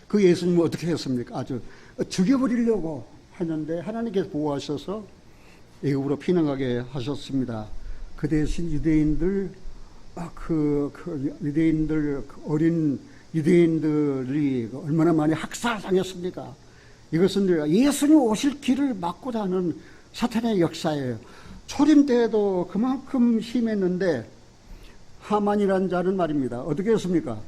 그 예수님을 어떻게 했습니까? 아주 죽여버리려고 했는데 하나님께서 보호하셔서 애굽으로 피난가게 하셨습니다. 그 대신 유대인들 어린 유대인들이 얼마나 많이 학살당했습니까? 이것은 예수님 오실 길을 막고자 하는 사탄의 역사예요. 초림 때에도 그만큼 심했는데 하만이라는 자는 말입니다. 어떻게 했습니까?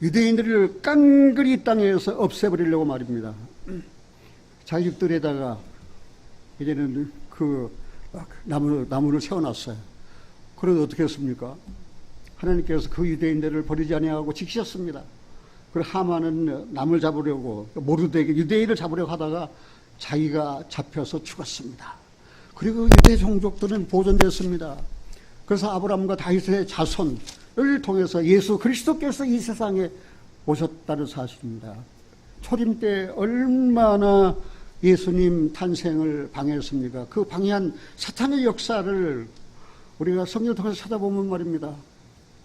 유대인들을 깡그리 이 땅에서 없애버리려고 말입니다. 자기 집들에다가 이제는 그 나무를 세워놨어요. 그런데 어떻게 했습니까? 하나님께서 그 유대인들을 버리지 아니하고 지키셨습니다. 그리고 하만은 남을 잡으려고 모르드에게 유대인을 잡으려고 하다가 자기가 잡혀서 죽었습니다. 그리고 유대 종족들은 보존됐습니다. 그래서 아브라함과 다윗의 자손을 통해서 예수 그리스도께서 이 세상에 오셨다는 사실입니다. 초림 때 얼마나 예수님 탄생을 방해했습니까? 그 방해한 사탄의 역사를 우리가 성경을 통해서 찾아보면 말입니다.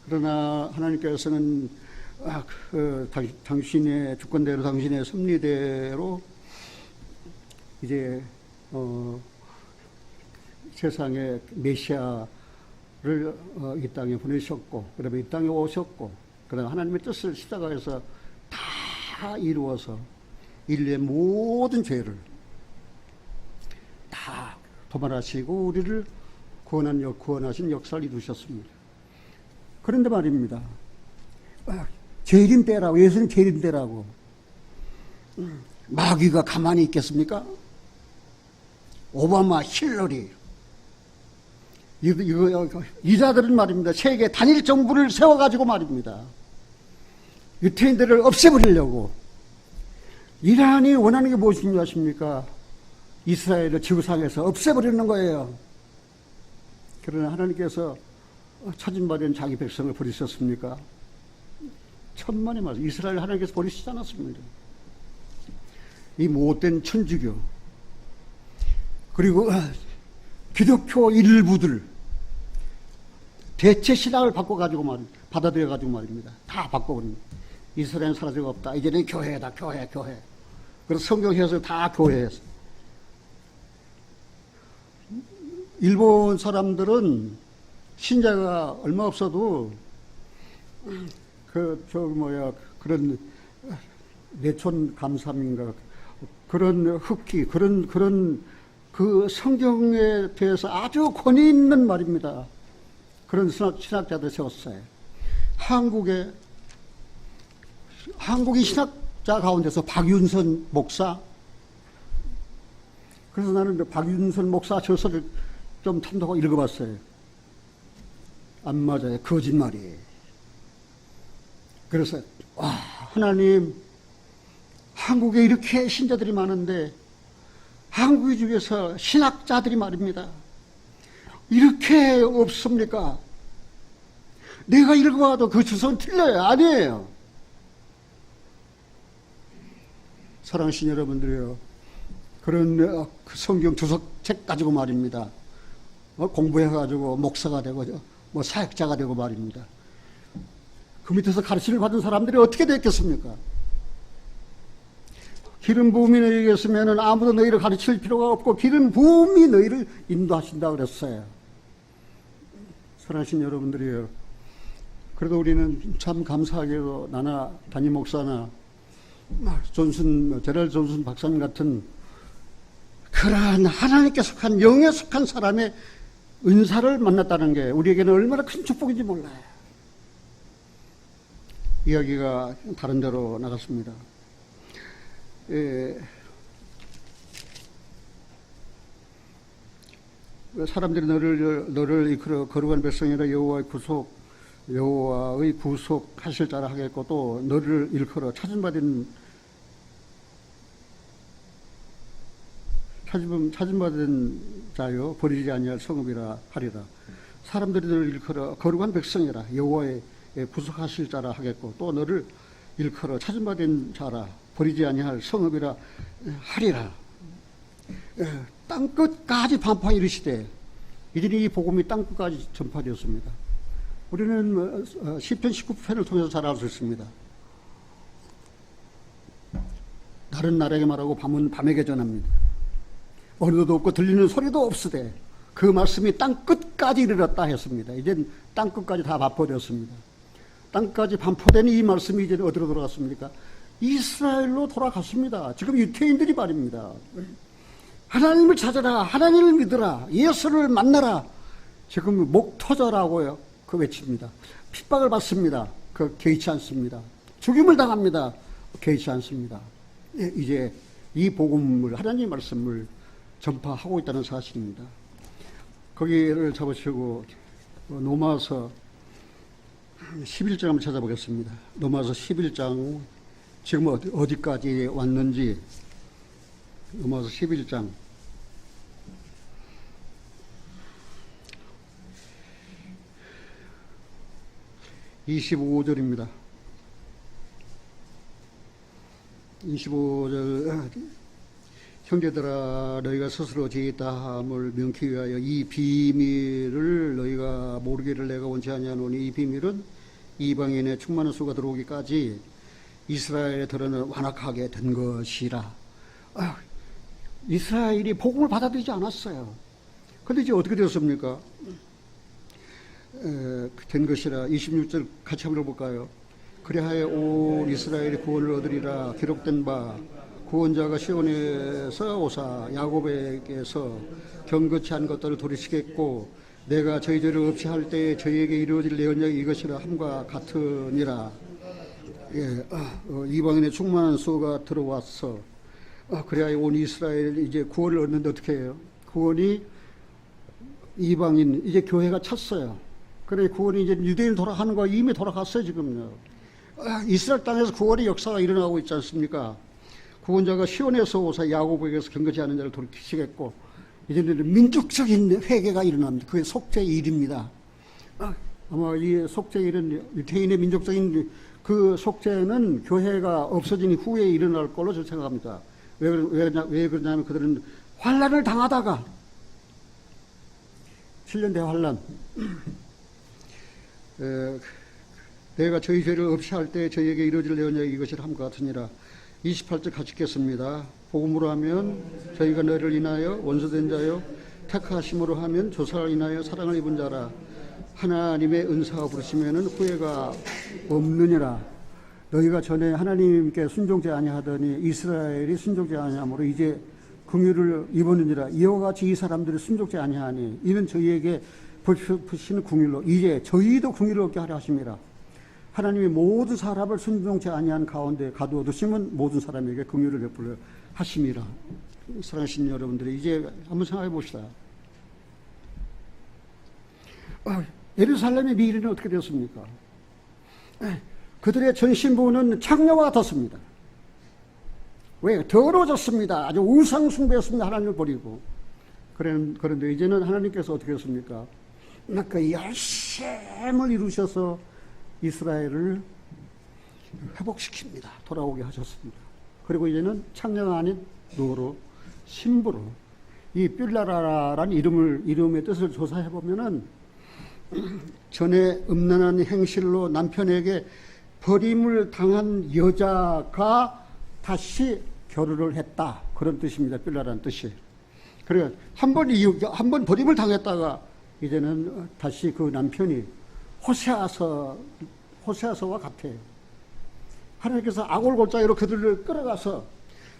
그러나 하나님께서는 당신의 주권대로 당신의 섭리대로 이제 세상에 메시아를 이 땅에 보내셨고, 그다음에 이 땅에 오셨고, 그다음에 하나님의 뜻을 십자가에서 다 이루어서 인류의 모든 죄를 다 도말하시고 우리를 구원하신 역사를 이루셨습니다. 그런데 말입니다. 재림 때라고, 예수님 재림 때라고 마귀가 가만히 있겠습니까? 오바마, 힐러리 이 자들은 말입니다. 세계 단일 정부를 세워가지고 말입니다. 유태인들을 없애버리려고. 이란이 원하는 게 무엇인지 아십니까? 이스라엘을 지구상에서 없애버리는 거예요. 그러나 하나님께서 찾은바된 자기 백성을 버리셨습니까? 천만의 말씀. 이스라엘 하나님께서 버리시지 않았습니다. 이 못된 천주교 그리고 기독교 일부들 대체 신앙을 바꿔가지고 받아들여가지고 말입니다. 다 바꿔버립니다. 이스라엘은 사라지고 없다. 이제는 교회다. 교회. 그래서 성경 해설 다 교회에서. 일본 사람들은 신자가 얼마 없어도 그런 내촌 감삼인가 그런 흑기 그런 그 성경에 대해서 아주 권위 있는 말입니다. 그런 신학자들 세웠어요. 한국인 신학자 가운데서 박윤선 목사. 그래서 나는 박윤선 목사 저서를 좀 탐독하고 읽어봤어요. 안 맞아요. 거짓말이에요. 그래서 하나님, 한국에 이렇게 신자들이 많은데 한국 중에서 신학자들이 말입니다. 이렇게 없습니까? 내가 읽어봐도 그 주소는 틀려요. 아니에요. 사랑하신 여러분들이요. 그런 성경 주석책 가지고 말입니다. 공부해가지고 목사가 되고 사역자가 되고 말입니다. 그 밑에서 가르침을 받은 사람들이 어떻게 됐겠습니까? 기름 부음이 너희에게 있으면 아무도 너희를 가르칠 필요가 없고 기름 부음이 너희를 인도하신다 그랬어요. 사랑하신 여러분들이요. 그래도 우리는 참 감사하게도 나나 담임 목사나 제랄 존슨 박사님 같은 그러한 하나님께 속한 영에 속한 사람의 은사를 만났다는 게 우리에게는 얼마나 큰 축복인지 몰라요. 이야기가 다른 데로 나갔습니다. 사람들이 너를 이끌어 거룩한 백성이라 여호와의 구속하실 자라 하겠고 또 너를 일컬어 찾은받은 자요 버리지 아니할 성읍이라 하리라. 사람들이 너를 일컬어 거룩한 백성이라 여호와의 구속하실 자라 하겠고 또 너를 일컬어 찾은받은 자라 버리지 아니할 성읍이라 하리라. 땅끝까지 반파 이르시되 이들이 이 복음이 땅끝까지 전파되었습니다. 우리는 시편 19편을 통해서 잘 알 수 있습니다. 날은 날에게 말하고 밤은 밤에게 전합니다. 어디도 없고 들리는 소리도 없으되 그 말씀이 땅끝까지 이르렀다 했습니다. 이젠 땅끝까지 다 반포되었습니다. 땅까지 반포된 이 말씀이 이제 어디로 돌아갔습니까? 이스라엘로 돌아갔습니다. 지금 유태인들이 말입니다. 하나님을 찾아라, 하나님을 믿어라, 예수를 만나라. 지금 목 터져라고요. 그 외칩니다. 핍박을 받습니다. 그 개의치 않습니다. 죽임을 당합니다. 개의치 않습니다. 이제 이 복음을, 하나님의 말씀을 전파하고 있다는 사실입니다. 거기를 잡으시고 로마서 11장 한번 찾아보겠습니다. 로마서 11장 지금 어디까지 왔는지. 로마서 11장 25절입니다. 25절 형제들아 너희가 스스로 죄의 다함을 명키 위하여 이 비밀을 너희가 모르기를 내가 원치 아니하노니 이 비밀은 이방인의 충만한 수가 들어오기까지 이스라엘에 들어는 완악하게 된 것이라. 이스라엘이 복음을 받아들이지 않았어요. 그런데 이제 어떻게 되었습니까? 된 것이라. 26절 같이 한번 볼까요? 그리하여 온 이스라엘이 구원을 얻으리라. 기록된 바 구원자가 시온에서 오사 야곱에게서 경거치 않은 것들을 돌이키겠고 내가 저희 죄를 없이 할 때에 저희에게 이루어질 내 언약이 이것이라 함과 같으니라. 이방인의 충만한 수가 들어왔어. 그래야 온 이스라엘 이제 구원을 얻는데 어떻게 해요? 구원이 이방인 이제 교회가 찼어요. 그래 구원이 이제 유대인 돌아가는 거 이미 돌아갔어요 지금요. 이스라엘 땅에서 구원의 역사가 일어나고 있지 않습니까? 구원자가 시온에서 오사 야곱에게서 경거지 않은 자를 돌이키시겠고 이제는 민족적인 회개가 일어납니다. 그게 속죄의 일입니다. 아마 이 속죄의 일은 유대인의 민족적인 그 속죄는 교회가 없어진 후에 일어날 걸로 저는 생각합니다. 왜 그러냐면 그들은 환난을 당하다가 7년 대환난 내가 저희 죄를 없이 할 때 저희에게 이루어질 내 언약이 이것이라 함과 같으니라. 28절 같이 읽겠습니다. 복음으로 하면 저희가 너희를 인하여 원수된 자요 택하심으로 하면 조사를 인하여 사랑을 입은 자라. 하나님의 은사가 부르시면은 후회가 없느니라. 너희가 전에 하나님께 순종지 아니하더니 이스라엘이 순종지 아니하므로 이제 긍휼을 입었느니라. 이와 같이 이 사람들이 순종지 아니하니 이는 저희에게 베푸시는 긍휼로 이제 저희도 긍휼을 얻게 하려 하심이라. 하나님이 모든 사람을 순종치 아니한 가운데 가두어두시면 모든 사람에게 긍휼을 베풀려 하심이라. 사랑하시는 여러분들이 이제 한번 생각해 봅시다. 예루살렘의 미래는 어떻게 되었습니까? 그들의 전신부는 창녀와 같았습니다. 왜? 더러워졌습니다. 아주 우상 숭배였습니다. 하나님을 버리고. 그런데 이제는 하나님께서 어떻게 했습니까? 그 열심을 이루셔서 이스라엘을 회복시킵니다. 돌아오게 하셨습니다. 그리고 이제는 창녀가 아닌 노로 신부로 이 뷸라라라는 이름의 뜻을 조사해 보면은 전에 음란한 행실로 남편에게 버림을 당한 여자가 다시 결혼을 했다. 그런 뜻입니다. 뷸라라는 뜻이. 그래서 한 번 버림을 당했다가 이제는 다시 그 남편이 호세아서와 같아요. 하나님께서 아골골짜기로 그들을 끌어가서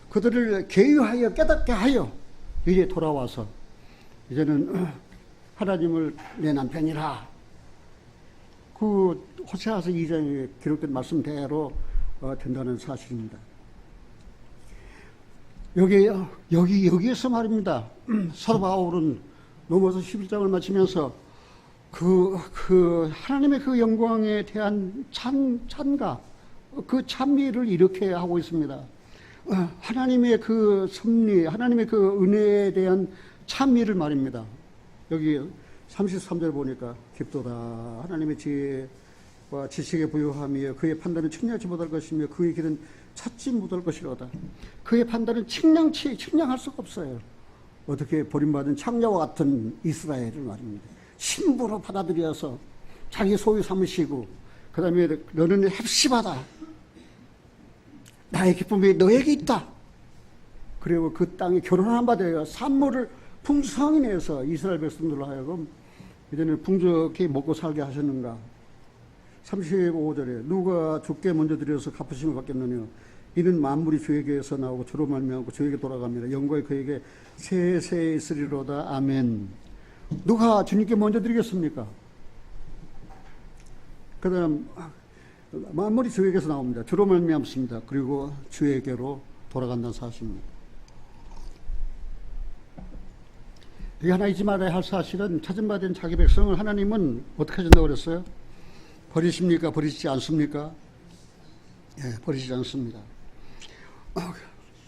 그들을 계유하여 깨닫게 하여 이제 돌아와서 이제는 하나님을 내 남편이라. 그 호세아서 2장에 기록된 말씀대로 된다는 사실입니다. 여기에서 말입니다. 사도 바울은 로마서 11장을 마치면서 그 하나님의 그 영광에 대한 찬가, 그 찬미를 이렇게 하고 있습니다. 하나님의 그 섭리, 하나님의 그 은혜에 대한 찬미를 말입니다. 여기 33절 보니까 깊도다. 하나님의 지혜와 지식에 부유함이여 그의 판단은 측량치 못할 것이며 그의 길은 찾지 못할 것이로다. 그의 판단은 측량할 수가 없어요. 어떻게 버림받은 창녀와 같은 이스라엘을 말입니다. 신부로 받아들여서 자기 소유 삼으시고 그 다음에 너는 heb시바다. 나의 기쁨이 너에게 있다. 그리고 그 땅에 결혼한 바 되어 산모를 풍성히 내서 이스라엘 백성들로 하여금 이제는 풍족히 먹고 살게 하셨는가. 35절에 누가 주께 먼저 드려서 갚으심을 받겠느냐. 이는 만물이 주에게서 나오고 주로 말미암고 주에게 돌아갑니다. 영광이 그에게 세세 있으리로다. 아멘. 누가 주님께 먼저 드리겠습니까? 그 다음 만물이 주에게서 나옵니다. 주로 말미암습니다. 그리고 주에게로 돌아간다는 사실입니다. 이게 하나 잊지 말아야 할 사실은 찾은받은 자기 백성을 하나님은 어떻게 하신다고 그랬어요? 버리십니까? 버리시지 않습니까? 예, 버리시지 않습니다.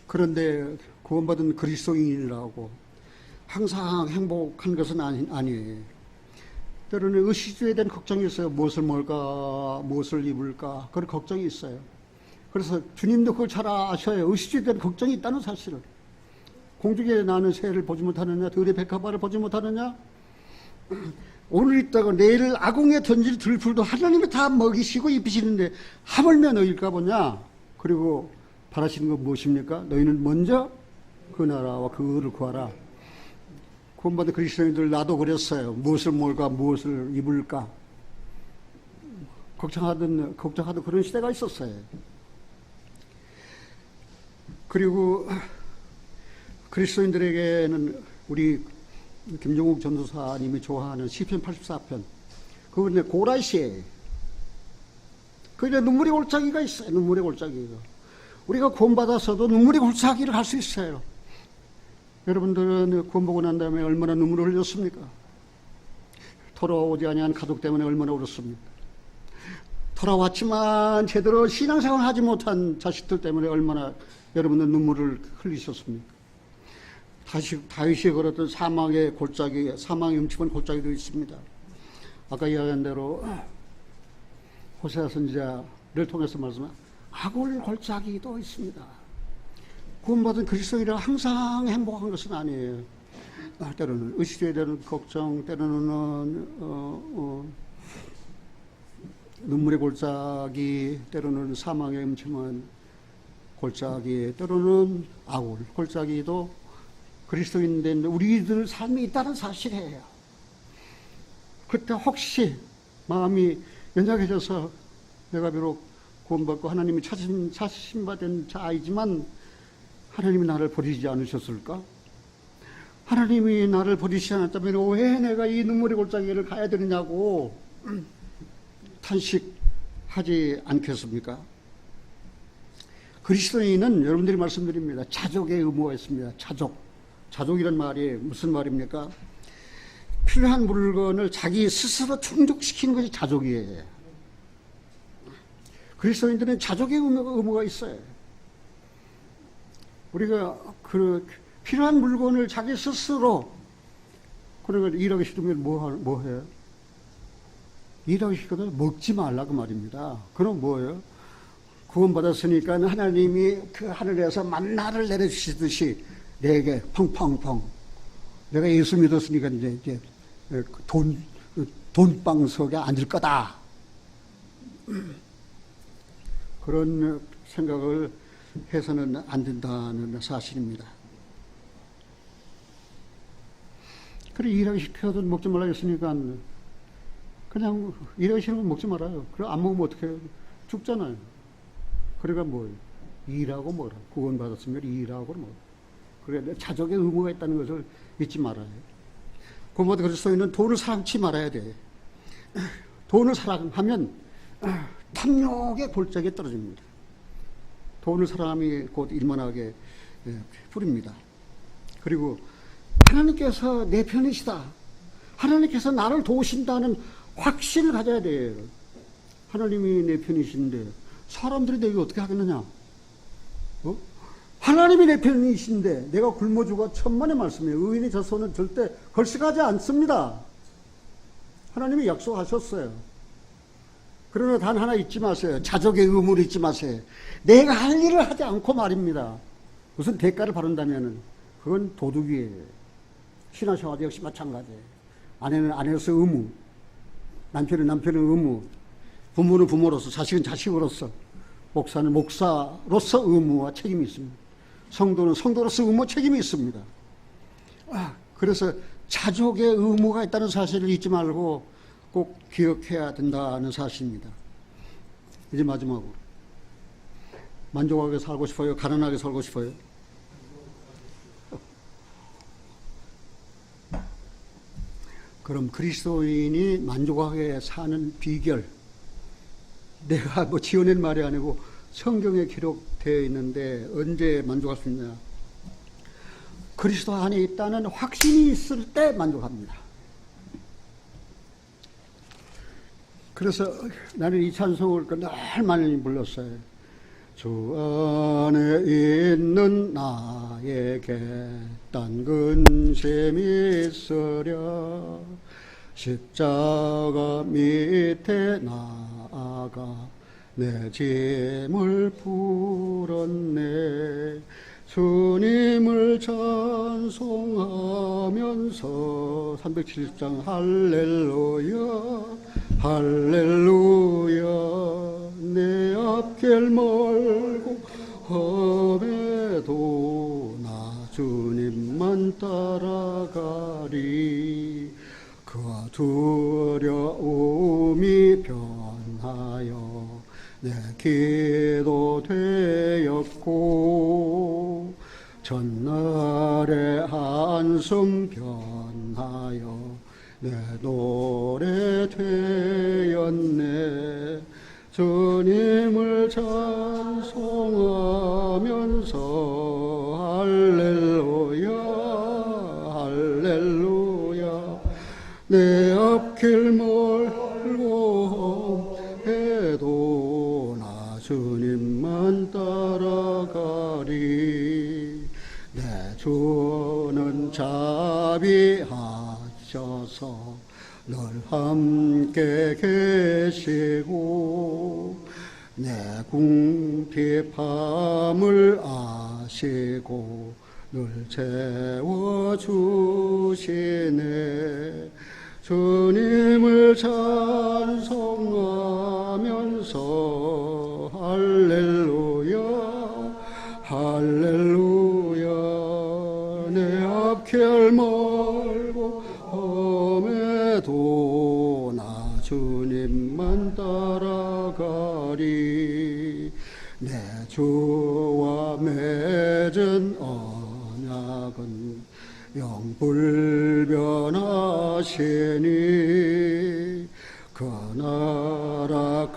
그런데 구원받은 그리스도인이라고 항상 행복한 것은 아니에요. 때로는 의식주에 대한 걱정이 있어요. 무엇을 먹을까, 무엇을 입을까, 그런 걱정이 있어요. 그래서 주님도 그걸 잘 아셔요. 의식주에 대한 걱정이 있다는 사실을. 공중에 나는 새를 보지 못하느냐, 들의 백합화를 보지 못하느냐, 오늘 있다가 내일 아궁에 던질 들풀도 하나님이 다 먹이시고 입히시는데 하물며 너희일까 보냐. 그리고 바라시는 건 무엇입니까? 너희는 먼저 그 나라와 그 의를 구하라. 구원받은 그리스도인들 나도 그랬어요. 무엇을 먹을까, 무엇을 입을까 걱정하던 그런 시대가 있었어요. 그리고 그리스도인들에게는 우리 김종욱 전도사님이 좋아하는 시편 84편, 그건 고라시예요. 그게 눈물의 골짜기가 있어요. 눈물의 골짜기가. 우리가 구원받아서도 눈물의 골짜기를 갈 수 있어요. 여러분들은 구원받고 난 다음에 얼마나 눈물을 흘렸습니까? 돌아오지 아니한 가족 때문에 얼마나 울었습니까? 돌아왔지만 제대로 신앙생활을 하지 못한 자식들 때문에 얼마나 여러분들 눈물을 흘리셨습니까? 다윗이 걸었던 사망의 골짜기, 사망의 음침한 골짜기도 있습니다. 아까 이야기한 대로 호세아 선지자를 통해서 말씀한 아골 골짜기도 있습니다. 구원받은 그리스도인이라 항상 행복한 것은 아니에요. 때로는 의식주에 대한 걱정, 때로는 눈물의 골짜기, 때로는 사망의 음침한 골짜기, 때로는 아골 골짜기도 그리스도인된 우리들 삶이 있다는 사실이에요. 그때 혹시 마음이 연약해져서 내가 비록 구원받고 하나님이 찾으심받은 자이지만 하나님이 나를 버리지 않으셨을까? 하나님이 나를 버리시지 않았다면 왜 내가 이 눈물의 골짜기를 가야 되느냐고 탄식하지 않겠습니까? 그리스도인은 여러분들이 말씀드립니다. 자족의 의무가 있습니다. 자족이란 말이 무슨 말입니까? 필요한 물건을 자기 스스로 충족시키는 것이 자족이에요. 그리스도인들은 자족의 의무가 있어요. 우리가 그 필요한 물건을 자기 스스로, 그러니까 일하기 싫으면 뭐 해요? 일하기 싫거든 먹지 말라 그 말입니다. 그럼 뭐예요? 구원받았으니까 하나님이 그 하늘에서 만나를 내려주시듯이 내게 펑펑펑, 내가 예수 믿었으니까 이제 돈방석에 앉을 거다. 그런 생각을 해서는 안 된다는 사실입니다. 그래, 일하기 시켜도 먹지 말라 했으니까 그냥 일하기 싫으면 먹지 말아요. 그래, 안 먹으면 어떻게 해요? 죽잖아요. 그러니까 뭐예요? 일하고 뭐라. 구원받았으면 일하고 뭐. 그래, 자족의 의무가 있다는 것을 잊지 말아요. 구원받은 그리스도인은 돈을 사랑치 말아야 돼. 돈을 사랑하면 탐욕의 골짜기에 떨어집니다. 돈을 사람이 곧 일만하게 뿌립니다. 그리고 하나님께서 내 편이시다. 하나님께서 나를 도우신다는 확신을 가져야 돼요. 하나님이 내 편이신데 사람들이 내게 어떻게 하겠느냐? 하나님이 내 편이신데 내가 굶어 죽어 천만의 말씀이에요. 의인의 저 손은 절대 걸식하지 않습니다. 하나님이 약속하셨어요. 그러나 단 하나 잊지 마세요. 자족의 의무를 잊지 마세요. 내가 할 일을 하지 않고 말입니다. 무슨 대가를 바른다면 그건 도둑이에요. 신앙생활도 역시 마찬가지예요. 아내는 아내로서 의무, 남편은 남편의 의무, 부모는 부모로서, 자식은 자식으로서, 목사는 목사로서 의무와 책임이 있습니다. 성도는 성도로서 의무와 책임이 있습니다. 그래서 자족의 의무가 있다는 사실을 잊지 말고 꼭 기억해야 된다는 사실입니다. 이제 마지막으로 만족하게 살고 싶어요? 가난하게 살고 싶어요? 그럼 그리스도인이 만족하게 사는 비결, 내가 뭐 지어낸 말이 아니고 성경에 기록되어 있는데 언제 만족할 수 있냐? 그리스도 안에 있다는 확신이 있을 때 만족합니다. 그래서 나는 이 찬송을 늘 많이 불렀어요. 주 안에 있는 나에게 딴 근심이 있으랴 십자가 밑에 나아가 내 짐을 풀었네. 주님을 찬송하면서 370장 할렐루야 할렐루야 내 앞길 멀고 험해도 나 주님만 따라가리. 그와 두려움이 변하여 내 기도 되었고 전날의 한숨 변하여 내 노래 되었네. 주님을 찬송하면서 할렐루야 할렐루야 내 앞길 멀고 해도 나 주님만 따라가리. 내 주는 자비하셔서 늘 함께 계시고 내 궁핍함을 아시고 늘 채워주시네. 주님을 찬송하면서 할렐루야 할렐루야 내 앞길 멀고 험해도 나 주님만 따라가리. 내 주와 맺은 언약은 영불변하시니 그 나라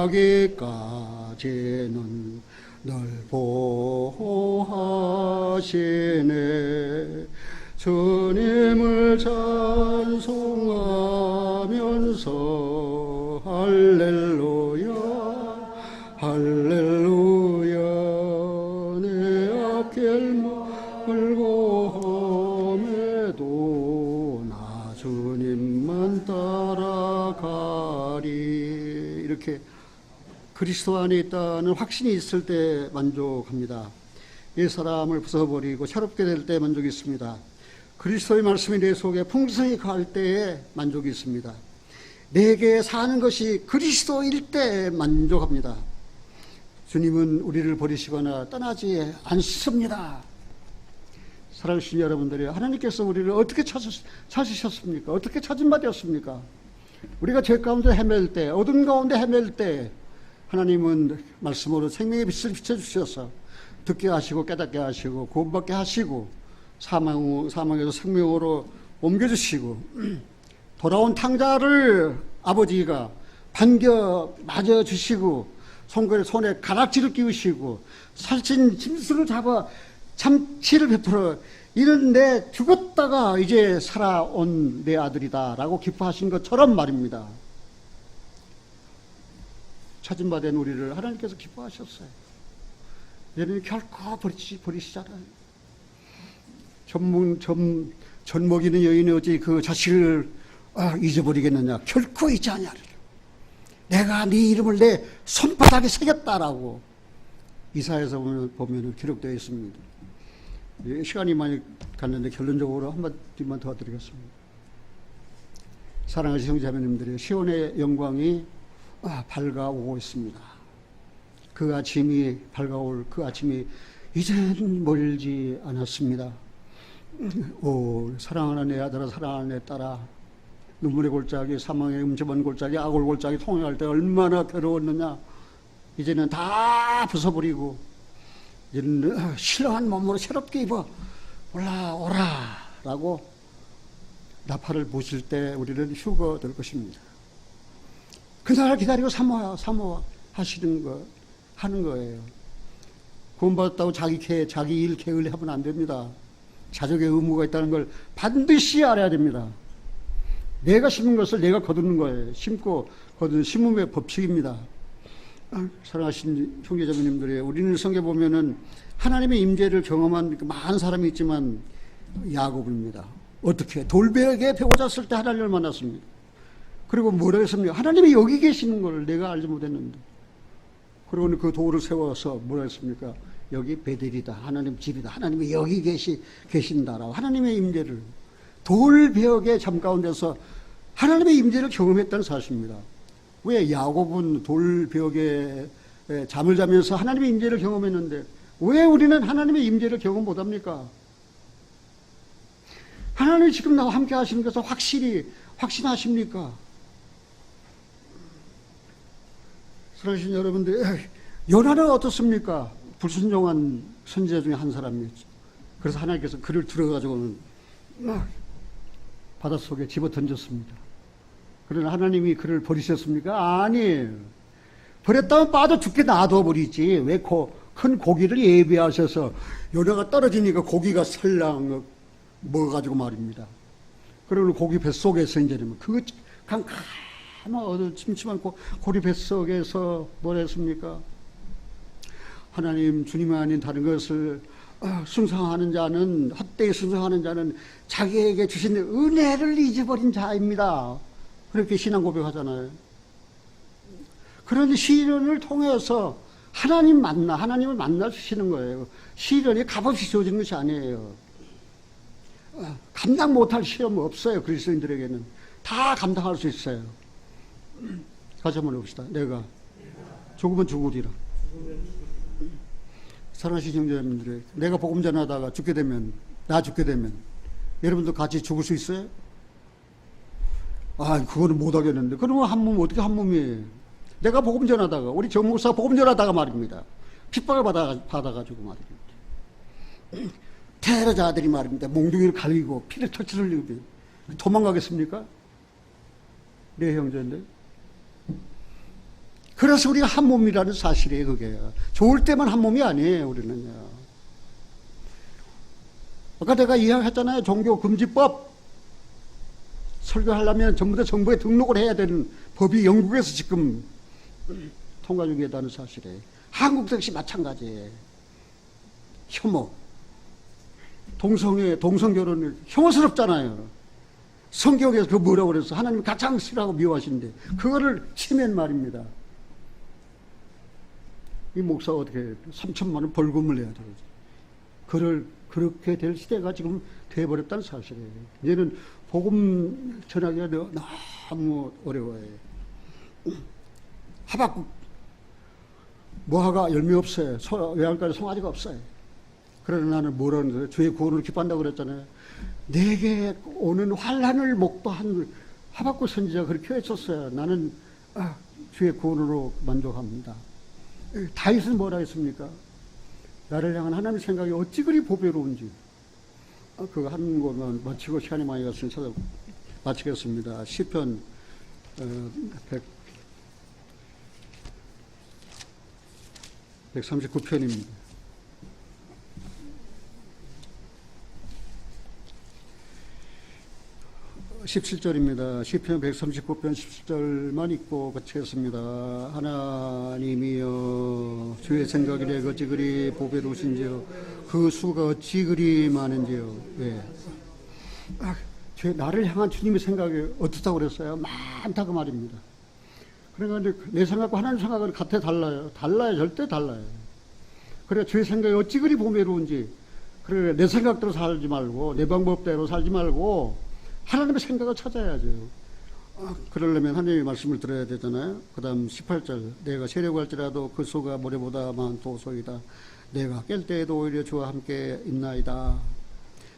가기까지는 늘 보호하시네. 주님을 찬송하면서 할렐루야 할렐루야 내 앞길 멀고 험해도 나 주님만 따라가리. 이렇게 그리스도 안에 있다는 확신이 있을 때 만족합니다. 이 사람을 부숴버리고 새롭게 될 때 만족이 있습니다. 그리스도의 말씀이 내 속에 풍성히 가할 때에 만족이 있습니다. 내게 사는 것이 그리스도일 때 만족합니다. 주님은 우리를 버리시거나 떠나지 않습니다. 사랑하시는 여러분들이, 하나님께서 우리를 어떻게 찾으셨습니까? 어떻게 찾은 바 되었습니까? 우리가 죄 가운데 헤맬 때, 어둠 가운데 헤맬 때 하나님은 말씀으로 생명의 빛을 비춰주셔서 듣게 하시고 깨닫게 하시고 구원받게 하시고 사망에서 생명으로 옮겨주시고 돌아온 탕자를 아버지가 반겨 맞아주시고 손에 가락지를 끼우시고 살찐 짐승을 잡아 참치를 베풀어 이는 내 죽었다가 이제 살아온 내 아들이다 라고 기뻐하신 것처럼 말입니다. 찾은 바 된 우리를 하나님께서 기뻐하셨어요. 얘는 결코 버리시잖아요. 젖 먹이는 여인이 어찌 그 자식을 잊어버리겠느냐. 결코 잊지 아니하리라. 내가 네 이름을 내 손바닥에 새겼다라고 이사야에서 보면 기록되어 있습니다. 시간이 많이 갔는데 결론적으로 한마디만 더 드리겠습니다. 사랑하는 형제자매님들이, 시온의 영광이 밝아오고 있습니다. 그 아침이 밝아올 그 아침이 이제는 멀지 않았습니다. 오, 사랑하는 내 아들아, 사랑하는 내 딸아, 눈물의 골짜기, 사망의 음침한 골짜기, 악을 골짜기 통행할 때 얼마나 괴로웠느냐. 이제는 다 벗어버리고 이제는 신령한 몸으로 새롭게 입어 올라오라 라고 나팔을 부실 때 우리는 휴거될 것입니다. 그날 기다리고 사모하시는 거 하는 거예요. 구원받았다고 자기 일 게을리하면 안 됩니다. 자족의 의무가 있다는 걸 반드시 알아야 됩니다. 내가 심은 것을 내가 거두는 거예요. 심고 거두는 심음의 법칙입니다. 사랑하신 형제자매님들이, 우리는 성경에 보면은 하나님의 임재를 경험한 많은 사람이 있지만 야곱입니다. 어떻게? 돌베개 배고잤을 때 하나님을 만났습니다. 그리고 뭐라 했습니까? 하나님이 여기 계시는 걸 내가 알지 못했는데. 그리고 그 돌을 세워서 뭐라 했습니까? 여기 베델이다. 하나님 집이다. 하나님이 여기 계신다라고 하나님의 임재를 돌벽의 잠 가운데서 하나님의 임재를 경험했다는 사실입니다. 왜 야곱은 돌벽에 잠을 자면서 하나님의 임재를 경험했는데 왜 우리는 하나님의 임재를 경험 못합니까? 하나님이 지금 나와 함께 하시는 것을 확신하십니까? 사랑하신 여러분들, 요나는 어떻습니까? 불순종한 선지자 중에 한 사람이었죠. 그래서 하나님께서 그를 들어가지고는 바닷속에 집어 던졌습니다. 그러나 하나님이 그를 버리셨습니까? 아니에요. 버렸다면 빠져 죽게 놔둬버리지. 왜 큰 고기를 예비하셔서 요나가 떨어지니까 고기가 설랑 먹어가지고 말입니다. 그리고 고기 뱃속에서 이제는 그거 캄캄한 침침한 고기 뱃속에서 뭘 했습니까? 하나님 주님이 아닌 다른 것을 숭상하는 자는, 헛되이 숭상하는 자는 자기에게 주신 은혜를 잊어버린 자입니다. 그렇게 신앙 고백하잖아요. 그런 시련을 통해서 하나님을 만나주시는 거예요. 시련이 값없이 주어진 것이 아니에요. 감당 못할 시험 없어요. 그리스도인들에게는 다 감당할 수 있어요. 다시 한번 해봅시다. 내가 죽으면 죽으리라. 사랑하시는 형제님들, 내가 복음 전하다가 나 죽게 되면 여러분도 같이 죽을 수 있어요? 그거는 못 하겠는데. 그러면 한 몸 어떻게 한 몸이에요? 내가 복음 전하다가, 우리 정 목사가 복음 전하다가 말입니다. 핍박을 받아가지고 말입니다. 테러자들이 말입니다. 몽둥이를 갈리고 피를 터치 흘리고 도망가겠습니까? 네, 형제인데. 그래서 우리가 한 몸이라는 사실이에요, 그게. 좋을 때만 한 몸이 아니에요, 우리는요. 아까 내가 이야기했잖아요. 종교금지법. 설교하려면 전부 다 정부에 등록을 해야 되는 법이 영국에서 지금 통과 중이다는 사실이에요. 한국도 역시 마찬가지예요. 혐오. 동성결혼이 혐오스럽잖아요. 성경에서 그 뭐라고 그랬어? 하나님 가장 싫어하고 미워하시는데 그거를 치면 말입니다. 이 목사가 어떻게 3천만 원 벌금을 내야 되지? 그렇게 될 시대가 지금 돼버렸다는 사실이에요. 이제는 복음 전하기가 너무 어려워요. 하박국 모아가 열매 없어요. 외양간에 송아지가 없어요. 그러나 나는 뭐라는 거예요? 주의 구원을 기뻐한다고 그랬잖아요. 내게 오는 환난을 목도한 하박국 선지자가 그렇게 했었어요. 나는 주의 구원으로 만족합니다. 다윗은 뭐라 했습니까? 나를 향한 하나님의 생각이 어찌 그리 보배로운지. 그거 한 것만 마치고 시간이 많이 갔으니 마치겠습니다. 시편 139편입니다. 17절입니다. 시편 139편 17절만 읽고 그치겠습니다. 하나님이여 주의 생각이 내가 어찌 그리 보배로우신지요 그 수가 어찌 그리 많은지요. 나를 향한 주님의 생각이 어떻다고 그랬어요? 많다고 말입니다. 그러니까 내 생각과 하나님 생각은 같아 달라요. 절대 달라요. 그래 주의 생각이 어찌 그리 보배로운지. 그래 내 생각대로 살지 말고 내 방법대로 살지 말고 하나님의 생각을 찾아야죠. 그러려면 하나님의 말씀을 들어야 되잖아요. 그 다음 18절 내가 세려고 할지라도 그 수가 모래보다 많도소이다. 내가 깰 때에도 오히려 주와 함께 있나이다.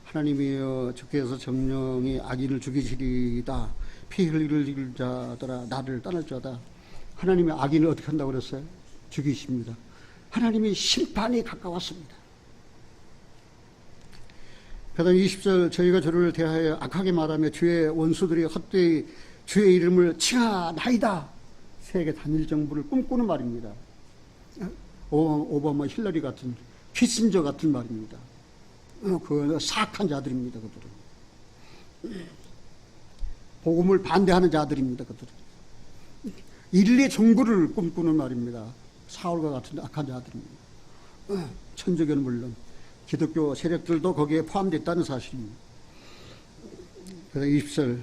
하나님이여 주께서 정령이 악인을 죽이시리이다. 피 흘릴 자들아 나를 떠날 자다. 하나님이 악인을 어떻게 한다고 그랬어요? 죽이십니다. 하나님의 심판이 가까웠습니다. 그다음 20절 저희가 저를 대하여 악하게 말하며 주의 원수들이 헛되이 주의 이름을 칭하나이다. 세계 단일 정부를 꿈꾸는 말입니다. 오바마 힐러리 같은 키신저 같은 말입니다. 그 사악한 자들입니다. 그들은 복음을 반대하는 자들입니다. 그들은 인류 정부를 꿈꾸는 말입니다. 사울과 같은 악한 자들입니다. 천주교는 물론 기독교 세력들도 거기에 포함되어 있다는 사실입니다. 그래서 20절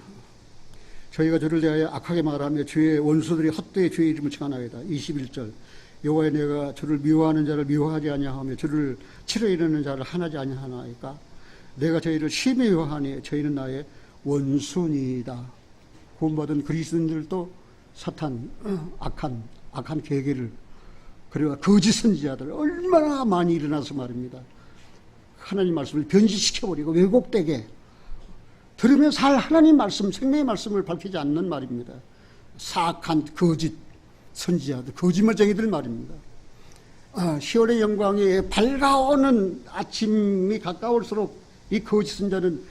저희가 주를 대하여 악하게 말하며 주의 원수들이 헛되이 주의 이름을 칭하나이다. 21절 여호와여 내가 주를 미워하는 자를 미워하지 아니하며 주를 치러 이르는 자를 하나지 아니하나이까 내가 저희를 심히 미워하니 저희는 나의 원수니이다. 구원받은 그리스도인들도 사탄 악한 계계를 그리고 거짓 선지자들 얼마나 많이 일어나서 말입니다. 하나님 말씀을 변질시켜버리고 왜곡되게 들으면서 살 하나님 말씀, 생명의 말씀을 밝히지 않는 말입니다. 사악한 거짓 선지자들, 거짓말쟁이들 말입니다. 10월의 영광이 밝아오는 아침이 가까울수록 이 거짓 선지자는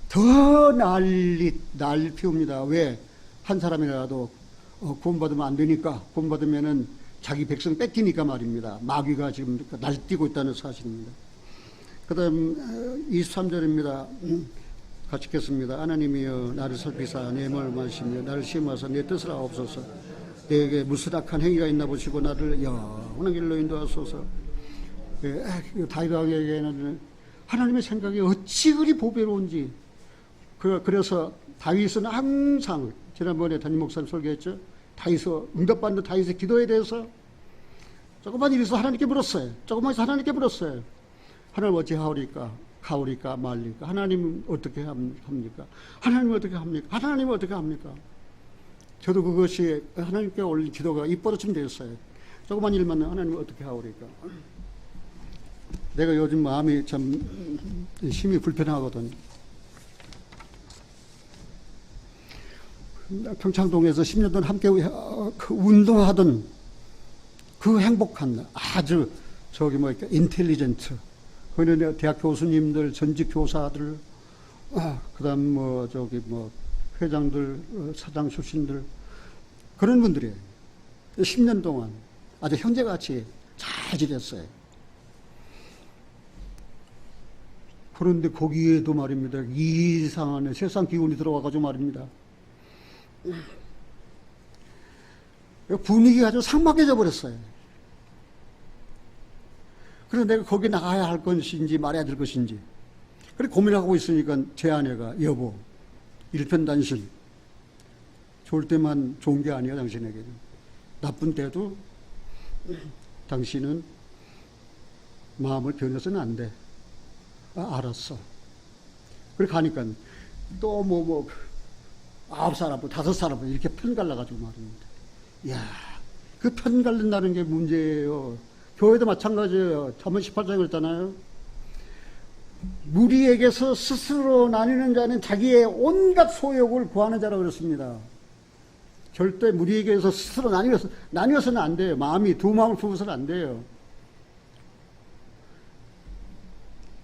더 날 피웁니다. 왜? 한 사람이라도 구원받으면 안 되니까, 구원받으면은 자기 백성 뺏기니까 말입니다. 마귀가 지금 날뛰고 있다는 사실입니다. 그 다음 23절입니다. 같이 읽겠습니다. 하나님이여 나를 살피사 내 마음을 마시며 나를 시험하사 내 뜻을 아옵소서. 내게 무슨 악한 행위가 있나 보시고 나를 영원한 길로 인도하소서. 다윗 왕에게는 하나님의 생각이 어찌 그리 보배로운지. 그래서 다윗은 항상 지난번에 담임 목사님 설교했죠. 응답받는 다윗의 기도에 대해서 조금만 일해서 하나님께 물었어요. 조금만 해서 하나님께 물었어요. 하나님 어찌 하오리까? 가오리까? 말리까? 하나님은 어떻게 합니까? 하나님은 어떻게 합니까? 하나님은 어떻게 합니까? 저도 그것이 하나님께 올린 기도가 입버릇쯤 되었어요. 조그만 일만 하나님은 어떻게 하오리까? 내가 요즘 마음이 참 심히 불편하거든. 평창동에서 10년 동안 함께 운동하던 그 행복한 아주 인텔리전트 거기는 대학 교수님들, 전직 교사들, 그다음 회장들, 사장 출신들 그런 분들이에요. 10년 동안 아주 형제같이 잘 지냈어요. 그런데 거기에도 말입니다. 이상한 세상 기운이 들어와가지고 말입니다. 분위기가 아주 삭막해져 버렸어요. 그래서 내가 거기 나가야 할 것인지 말아야 될 것인지 그래 고민하고 있으니까 제 아내가 여보 일편단심 좋을 때만 좋은 게 아니야 당신에게는 나쁜 때도 당신은 마음을 변해서는 안 돼. 알았어. 그래 가니까 또 9사람, 5사람 이렇게 편 갈라가지고 말입니다. 이야, 그 편 갈린다는 게 문제예요. 교회도 마찬가지예요. 잠언 18장에 그랬잖아요. 무리에게서 스스로 나뉘는 자는 자기의 온갖 소욕을 구하는 자라고 그랬습니다. 절대 무리에게서 스스로 나뉘어서는 안 돼요. 마음이 두 마음을 품어서는 안 돼요.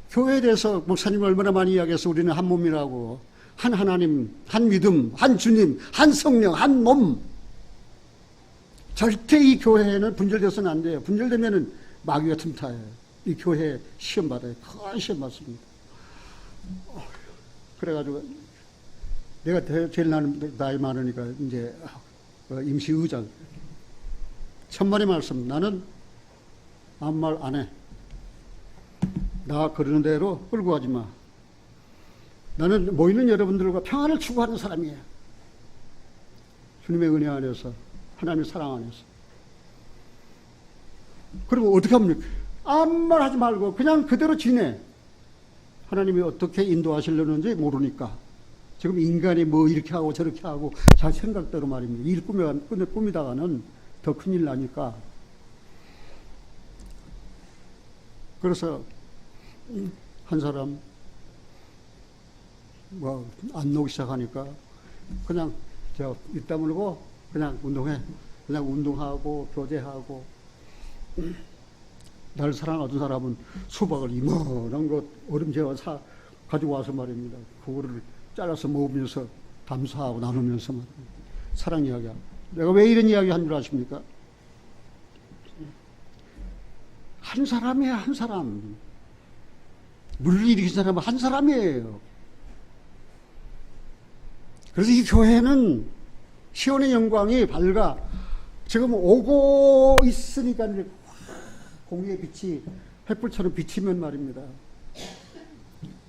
교회에 대해서 목사님 얼마나 많이 이야기해서 우리는 한 몸이라고. 한 하나님, 한 믿음, 한 주님, 한 성령, 한 몸. 절대 이 교회는 분열돼서는 안 돼요. 분열되면은 마귀가 틈타요. 이 교회 시험 받아요. 큰 시험 받습니다. 그래가지고 내가 제일 나이 많으니까 이제 임시 의장. 천만의 말씀. 나는 아무 말 안 해. 나 그러는 대로 끌고 가지 마. 나는 모이는 여러분들과 평안을 추구하는 사람이에요. 주님의 은혜 안에서, 하나님의 사랑 안에서. 그리고 어떻게 합니까? 아무 말 하지 말고 그냥 그대로 지내. 하나님이 어떻게 인도하시려는지 모르니까. 지금 인간이 뭐 이렇게 하고 저렇게 하고 자기 생각대로 말입니다. 일 꾸미다가는 더 큰일 나니까. 그래서 한 사람 안 녹기 시작하니까 그냥 입 다물고 그냥 운동해. 그냥 운동하고 교제하고 나를 사랑하던 사람은 수박을 이만한 것 얼음재와 가지고 와서 말입니다. 그거를 잘라서 먹으면서 감사하고 나누면서 말입니다. 사랑 이야기야. 내가 왜 이런 이야기 한 줄 아십니까? 한 사람이야, 한 사람. 물을 일으킨 사람은 한 사람이에요. 그래서 이 교회는 시온의 영광이 밝아 지금 오고 있으니까 공의 빛이 햇불처럼 비치면 말입니다.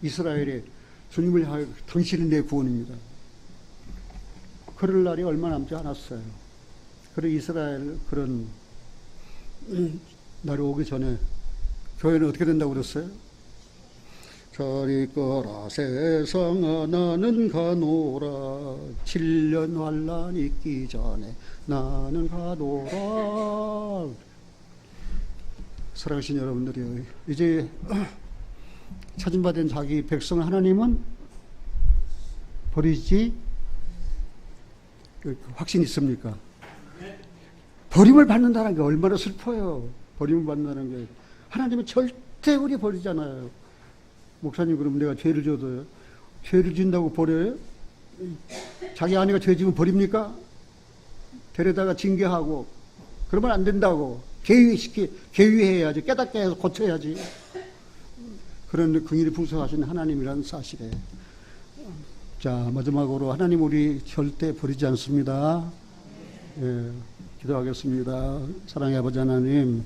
이스라엘의 주님을 향해 당신은 내 구원입니다. 그럴 날이 얼마 남지 않았어요. 그래 이스라엘 그런 날이 오기 전에 교회는 어떻게 된다고 그랬어요? 저리 꺼라 세상아 나는 가노라 7년 환난 있기 전에 나는 가노라. 사랑하신 여러분들이 이제 찾은바된 자기 백성 하나님은 버리지 확신 있습니까? 버림을 받는다는 게 얼마나 슬퍼요. 버림을 받는다는 게 하나님은 절대 우리 버리잖아요. 목사님 그럼 내가 죄를 져도요? 죄를 진다고 버려요? 자기 아내가 죄 지면 버립니까? 데려다가 징계하고 그러면 안 된다고 개위해야지 깨닫게 해서 고쳐야지. 그런 긍휼이 풍성하신 하나님이라는 사실에 자 마지막으로 하나님 우리 절대 버리지 않습니다. 예, 기도하겠습니다. 사랑의 아버지 하나님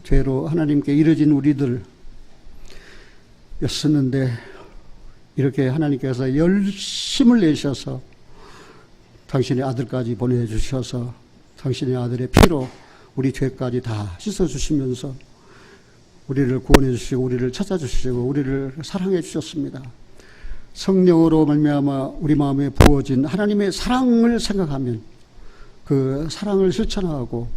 죄로 하나님께 이뤄진 우리들 였었는데 이렇게 하나님께서 열심을 내셔서 당신의 아들까지 보내주셔서 당신의 아들의 피로 우리 죄까지 다 씻어주시면서 우리를 구원해 주시고 우리를 찾아주시고 우리를 사랑해 주셨습니다. 성령으로 말미암아 우리 마음에 부어진 하나님의 사랑을 생각하면 그 사랑을 실천하고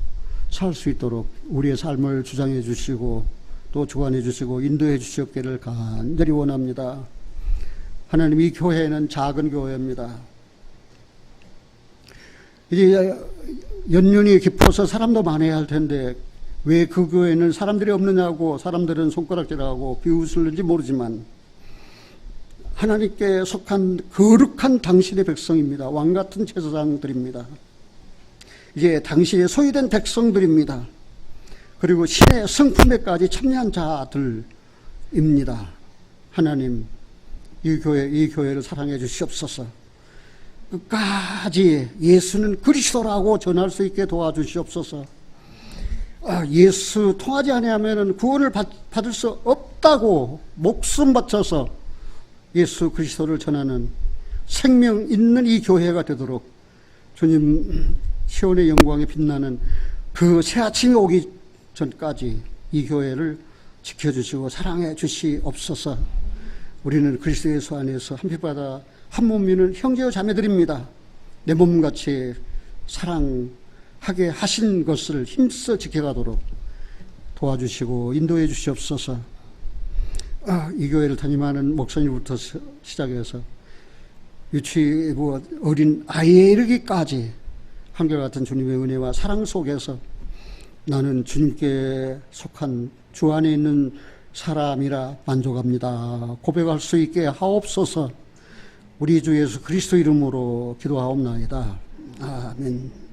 살 수 있도록 우리의 삶을 주장해 주시고 또 주관해 주시고 인도해 주시옵기를 간절히 원합니다. 하나님 이 교회는 작은 교회입니다. 이제 연륜이 깊어서 사람도 많아야 할 텐데 왜 그 교회는 사람들이 없느냐고 사람들은 손가락질하고 비웃을는지 모르지만 하나님께 속한 거룩한 당신의 백성입니다. 왕같은 제사장들입니다. 이제 당신의 소유된 백성들입니다. 그리고 신의 성품에까지 참여한 자들입니다. 하나님 이 교회를 사랑해 주시옵소서. 끝까지 예수는 그리스도라고 전할 수 있게 도와주시옵소서. 예수 통하지 아니하면 구원을 받을 수 없다고 목숨 바쳐서 예수 그리스도를 전하는 생명 있는 이 교회가 되도록 주님 시온의 영광에 빛나는 그 새 아침이 오기 전까지 이 교회를 지켜주시고 사랑해 주시옵소서. 우리는 그리스도 예수 안에서 한 피바다 한 몸이는 형제와 자매들입니다. 내 몸같이 사랑하게 하신 것을 힘써 지켜가도록 도와주시고 인도해 주시옵소서. 이 교회를 담임하는 목사님부터 시작해서 유치부 어린 아이에 이르기까지 한결같은 주님의 은혜와 사랑 속에서 나는 주님께 속한 주 안에 있는 사람이라 만족합니다 고백할 수 있게 하옵소서. 우리 주 예수 그리스도 이름으로 기도하옵나이다. 아멘.